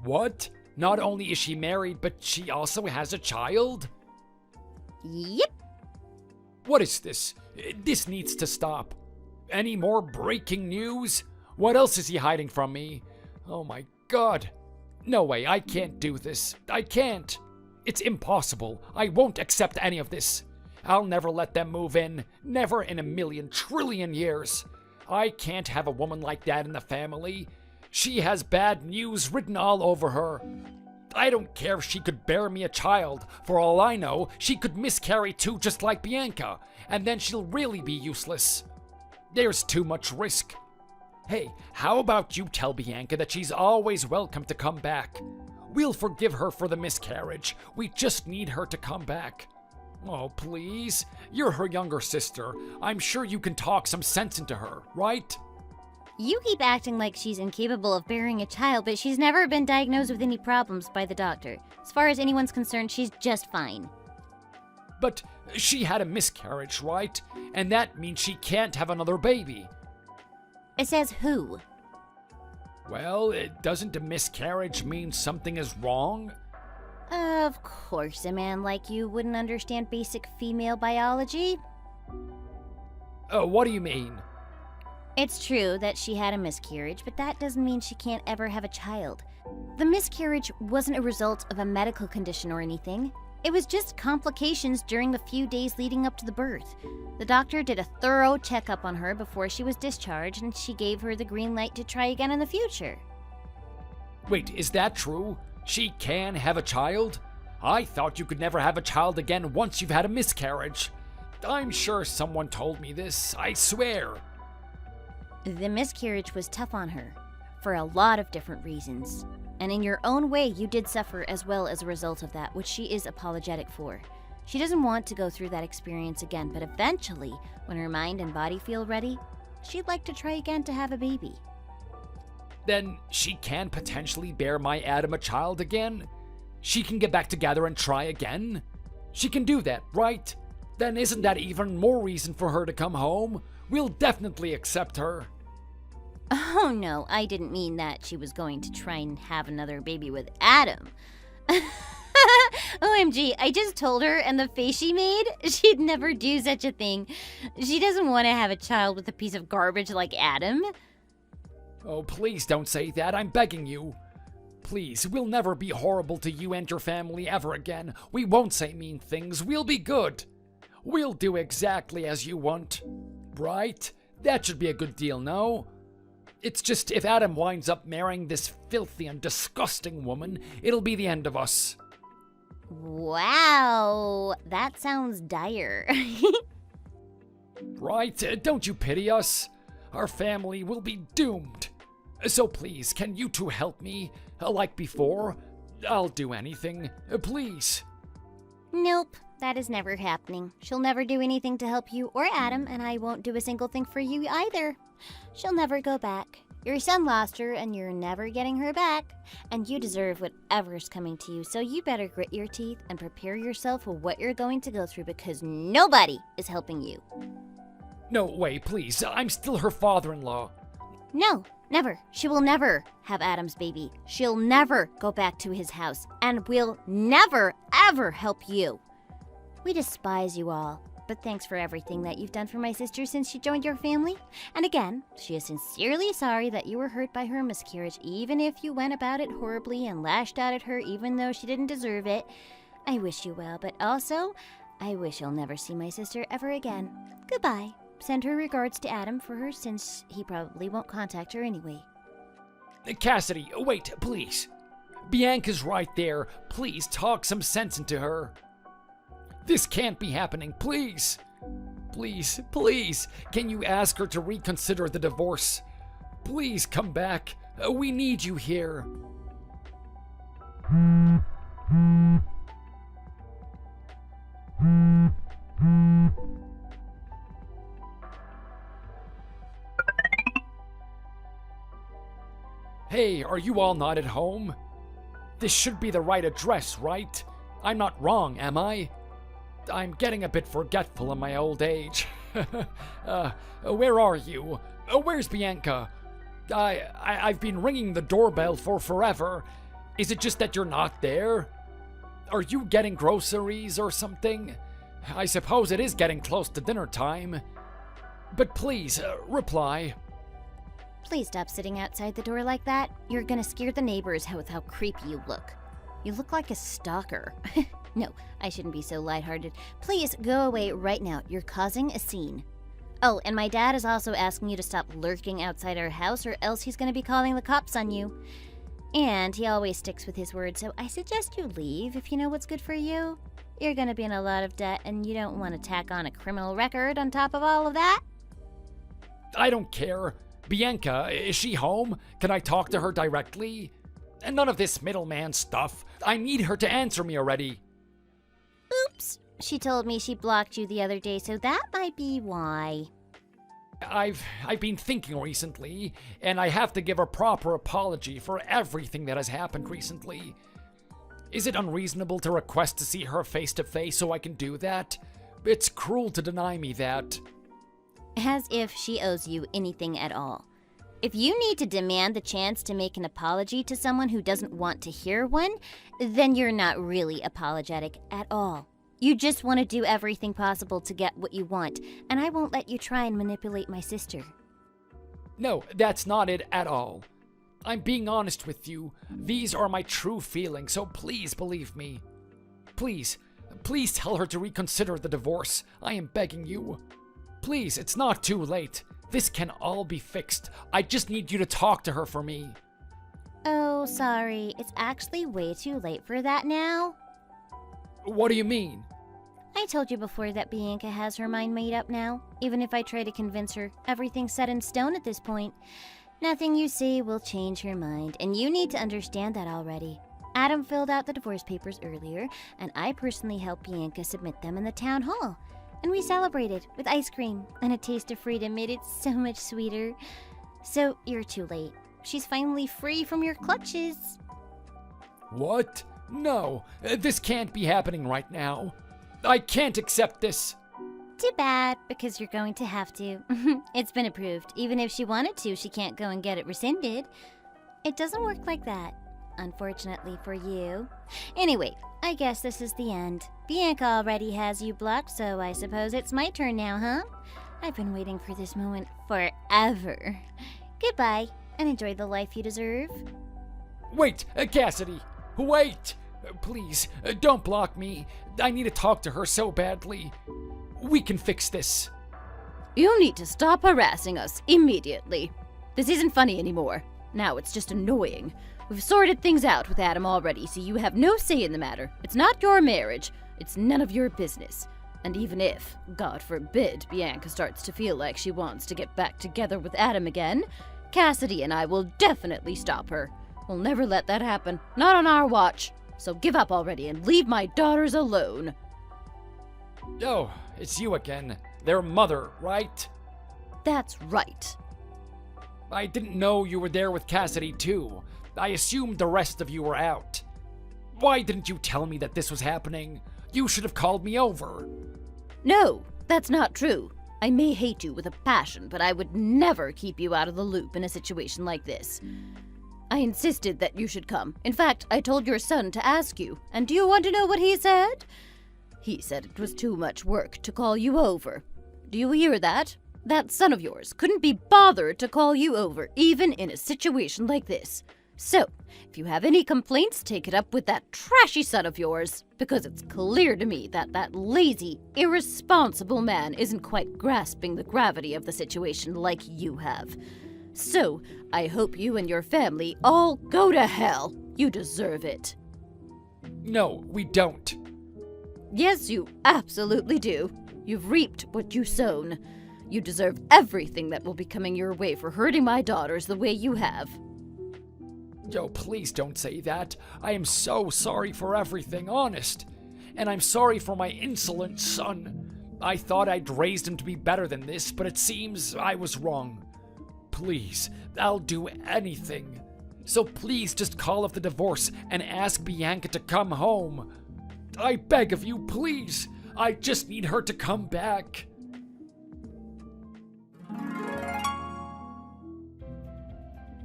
Speaker 2: What? Not only is she married, but she also has a child?
Speaker 1: Yep.
Speaker 2: What is this? This needs to stop. Any more breaking news? What else is he hiding from me? Oh my god. No way, I can't do this. I can't. It's impossible. I won't accept any of this. I'll never let them move in. Never in a million trillion years. I can't have a woman like that in the family. She has bad news written all over her. I don't care if she could bear me a child. For all I know, she could miscarry too, just like Bianca, and then she'll really be useless. There's too much risk. Hey, how about you tell Bianca that she's always welcome to come back? We'll forgive her for the miscarriage. We just need her to come back. Oh, please. You're her younger sister. I'm sure you can talk some sense into her, right?
Speaker 1: You keep acting like she's incapable of bearing a child, but she's never been diagnosed with any problems by the doctor. As far as anyone's concerned, she's just fine.
Speaker 2: But she had a miscarriage, right? And that means she can't have another baby.
Speaker 1: It says who?
Speaker 2: Well, doesn't a miscarriage mean something is wrong?
Speaker 1: Of course, a man like you wouldn't understand basic female biology.
Speaker 2: What do you mean?
Speaker 1: It's true that she had a miscarriage, but that doesn't mean she can't ever have a child. The miscarriage wasn't a result of a medical condition or anything. It was just complications during the few days leading up to the birth. The doctor did a thorough checkup on her before she was discharged, and she gave her the green light to try again in the future.
Speaker 2: Wait, is that true? She can have a child? I thought you could never have a child again once you've had a miscarriage. I'm sure someone told me this, I swear.
Speaker 1: The miscarriage was tough on her, for a lot of different reasons. And in your own way, you did suffer as well as a result of that, which she is apologetic for. She doesn't want to go through that experience again, but eventually, when her mind and body feel ready, she'd like to try again to have a baby.
Speaker 2: Then she can potentially bear my Adam a child again? She can get back together and try again? She can do that, right? Then isn't that even more reason for her to come home? We'll definitely accept her.
Speaker 1: Oh no, I didn't mean that she was going to try and have another baby with Adam. OMG, I just told her, and the face she made, she'd never do such a thing. She doesn't want to have a child with a piece of garbage like Adam.
Speaker 2: Oh, please don't say that, I'm begging you. Please, we'll never be horrible to you and your family ever again. We won't say mean things, we'll be good. We'll do exactly as you want. Right? That should be a good deal, no? It's just if Adam winds up marrying this filthy and disgusting woman, it'll be the end of us.
Speaker 1: Wow, that sounds dire.
Speaker 2: Right? Don't you pity us? Our family will be doomed. So please, can you two help me? Like before? I'll do anything. Please.
Speaker 1: Nope, that is never happening. She'll never do anything to help you or Adam, and I won't do a single thing for you either. She'll never go back. Your son lost her, and you're never getting her back. And you deserve whatever's coming to you, so you better grit your teeth and prepare yourself for what you're going to go through, because nobody is helping you.
Speaker 2: No way, please. I'm still her father-in-law.
Speaker 1: No, never. She will never have Adam's baby. She'll never go back to his house, and will never, ever help you. We despise you all, but thanks for everything that you've done for my sister since she joined your family. And again, she is sincerely sorry that you were hurt by her miscarriage, even if you went about it horribly and lashed out at her even though she didn't deserve it. I wish you well, but also, I wish you'll never see my sister ever again. Goodbye. Send her regards to Adam for her, since he probably won't contact her anyway.
Speaker 2: Cassidy, wait, please. Bianca's right there. Please talk some sense into her. This can't be happening, please. Please, please, can you ask her to reconsider the divorce? Please come back. We need you here. Hey, are you all not at home? This should be the right address, right? I'm not wrong, am I? I'm getting a bit forgetful in my old age. Where are you? Where's Bianca? I've been ringing the doorbell for forever. Is it just that you're not there? Are you getting groceries or something? I suppose it is getting close to dinner time. But please, reply.
Speaker 1: Please stop sitting outside the door like that. You're gonna scare the neighbors with how creepy you look. You look like a stalker. No, I shouldn't be so lighthearted. Please go away right now. You're causing a scene. Oh, and my dad is also asking you to stop lurking outside our house, or else he's gonna be calling the cops on you. And he always sticks with his word, so I suggest you leave if you know what's good for you. You're gonna be in a lot of debt, and you don't want to tack on a criminal record on top of all of that.
Speaker 2: I don't care. Bianca, is she home? Can I talk to her directly? And none of this middleman stuff. I need her to answer me already.
Speaker 1: Oops. She told me she blocked you the other day, so that might be why.
Speaker 2: I've been thinking recently, and I have to give a proper apology for everything that has happened recently. Is it unreasonable to request to see her face to face so I can do that? It's cruel to deny me that.
Speaker 1: As if she owes you anything at all. If you need to demand the chance to make an apology to someone who doesn't want to hear one, then you're not really apologetic at all. You just want to do everything possible to get what you want, and I won't let you try and manipulate my sister.
Speaker 2: No, that's not it at all. I'm being honest with you. These are my true feelings, so please believe me. Please tell her to reconsider the divorce. I am begging you. Please, it's not too late. This can all be fixed. I just need you to talk to her for me.
Speaker 1: Oh, sorry. It's actually way too late for that now.
Speaker 2: What do you mean?
Speaker 1: I told you before that Bianca has her mind made up now. Even if I try to convince her, everything's set in stone at this point. Nothing you say will change her mind, and you need to understand that already. Adam filled out the divorce papers earlier, and I personally helped Bianca submit them in the town hall. And we celebrated with ice cream, and a taste of freedom made it so much sweeter. So, you're too late. She's finally free from your clutches.
Speaker 2: What? No, this can't be happening right now. I can't accept this.
Speaker 1: Too bad, because you're going to have to. It's been approved. Even if she wanted to, she can't go and get it rescinded. It doesn't work like that, unfortunately for you. Anyway, I guess this is the end. Bianca already has you blocked, so I suppose it's my turn now, huh? I've been waiting for this moment forever. Goodbye, and enjoy the life you deserve.
Speaker 2: Wait, Cassidy! Wait! Please, don't block me. I need to talk to her so badly. We can fix this.
Speaker 3: You need to stop harassing us immediately. This isn't funny anymore. Now it's just annoying. We've sorted things out with Adam already, so you have no say in the matter. It's not your marriage. It's none of your business. And even if, God forbid, Bianca starts to feel like she wants to get back together with Adam again, Cassidy and I will definitely stop her. We'll never let that happen. Not on our watch. So give up already and leave my daughters alone.
Speaker 2: Oh, it's you again. Their mother, right?
Speaker 3: That's right.
Speaker 2: I didn't know you were there with Cassidy, too. I assumed the rest of you were out. Why didn't you tell me that this was happening? You should have called me over.
Speaker 3: No, that's not true. I may hate you with a passion, but I would never keep you out of the loop in a situation like this. I insisted that you should come. In fact, I told your son to ask you. And do you want to know what he said? He said it was too much work to call you over. Do you hear that? That son of yours couldn't be bothered to call you over, even in a situation like this. So, if you have any complaints, take it up with that trashy son of yours, because it's clear to me that that lazy, irresponsible man isn't quite grasping the gravity of the situation like you have. So, I hope you and your family all go to hell. You deserve it.
Speaker 2: No, we don't.
Speaker 3: Yes, you absolutely do. You've reaped what you sown. You deserve everything that will be coming your way for hurting my daughters the way you have.
Speaker 2: Yo, please don't say that. I am so sorry for everything, honest. And I'm sorry for my insolent son. I thought I'd raised him to be better than this, but it seems I was wrong. Please, I'll do anything. So please just call off the divorce and ask Bianca to come home. I beg of you, please. I just need her to come back.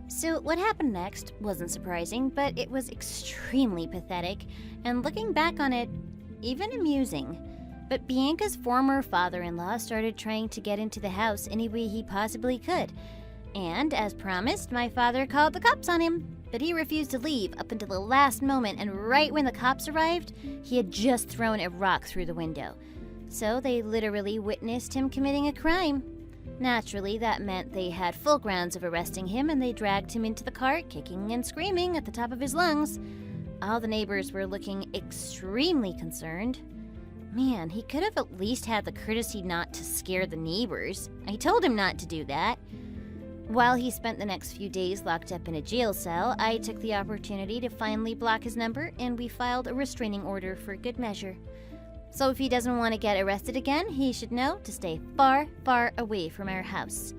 Speaker 1: So what happened next wasn't surprising, but it was extremely pathetic, and looking back on it, even amusing. But Bianca's former father-in-law started trying to get into the house any way he possibly could. And, as promised, my father called the cops on him. But he refused to leave up until the last moment, and right when the cops arrived, he had just thrown a rock through the window. So they literally witnessed him committing a crime. Naturally, that meant they had full grounds of arresting him, and they dragged him into the cart, kicking and screaming at the top of his lungs. All the neighbors were looking extremely concerned. Man, he could have at least had the courtesy not to scare the neighbors. I told him not to do that. While he spent the next few days locked up in a jail cell, I took the opportunity to finally block his number, and we filed a restraining order for good measure. So if he doesn't want to get arrested again, he should know to stay far, far away from our house.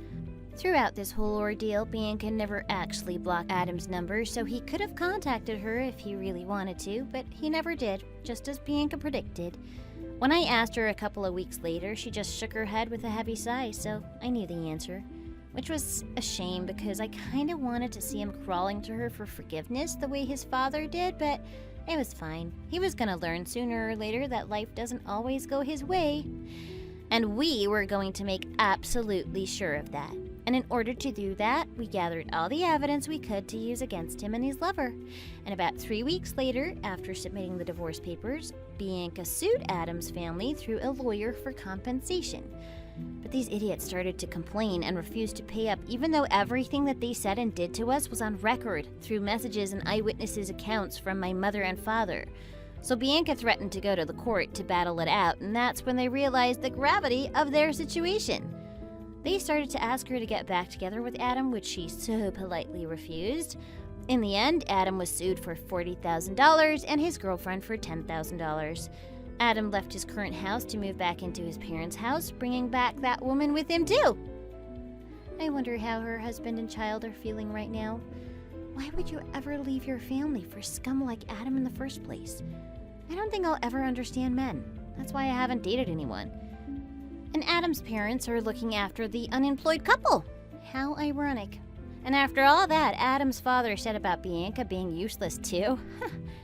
Speaker 1: Throughout this whole ordeal, Bianca never actually blocked Adam's number, so he could have contacted her if he really wanted to, but he never did, just as Bianca predicted. When I asked her a couple of weeks later, she just shook her head with a heavy sigh, so I knew the answer. Which was a shame because I kinda wanted to see him crawling to her for forgiveness the way his father did, but it was fine. He was gonna learn sooner or later that life doesn't always go his way. And we were going to make absolutely sure of that. And in order to do that, we gathered all the evidence we could to use against him and his lover. And about 3 weeks later, after submitting the divorce papers, Bianca sued Adam's family through a lawyer for compensation. But these idiots started to complain and refused to pay up, even though everything that they said and did to us was on record through messages and eyewitnesses' accounts from my mother and father. So Bianca threatened to go to the court to battle it out, and that's when they realized the gravity of their situation. They started to ask her to get back together with Adam, which she so politely refused. In the end, Adam was sued for $40,000 and his girlfriend for $10,000. Adam left his current house to move back into his parents' house, bringing back that woman with him too. I wonder how her husband and child are feeling right now. Why would you ever leave your family for scum like Adam in the first place? I don't think I'll ever understand men. That's why I haven't dated anyone. And Adam's parents are looking after the unemployed couple. How ironic. And after all that Adam's father said about Bianca being useless too,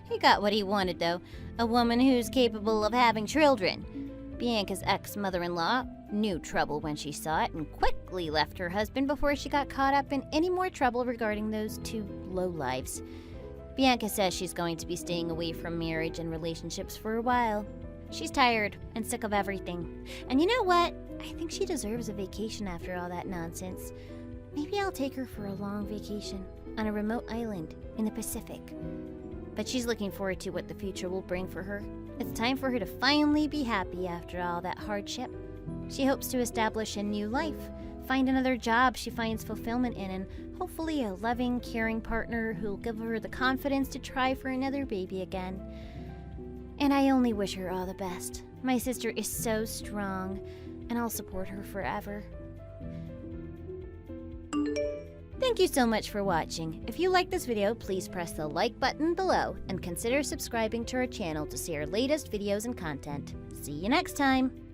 Speaker 1: he got what he wanted though, a woman who's capable of having children. Bianca's ex-mother-in-law knew trouble when she saw it and quickly left her husband before she got caught up in any more trouble regarding those two lowlives. Bianca says she's going to be staying away from marriage and relationships for a while. She's tired and sick of everything. And you know what? I think she deserves a vacation after all that nonsense. Maybe I'll take her for a long vacation on a remote island in the Pacific. But she's looking forward to what the future will bring for her. It's time for her to finally be happy after all that hardship. She hopes to establish a new life, find another job she finds fulfillment in, and hopefully a loving, caring partner who'll give her the confidence to try for another baby again. And I only wish her all the best. My sister is so strong, and I'll support her forever. Thank you so much for watching. If you like this video, please press the like button below and consider subscribing to our channel to see our latest videos and content. See you next time!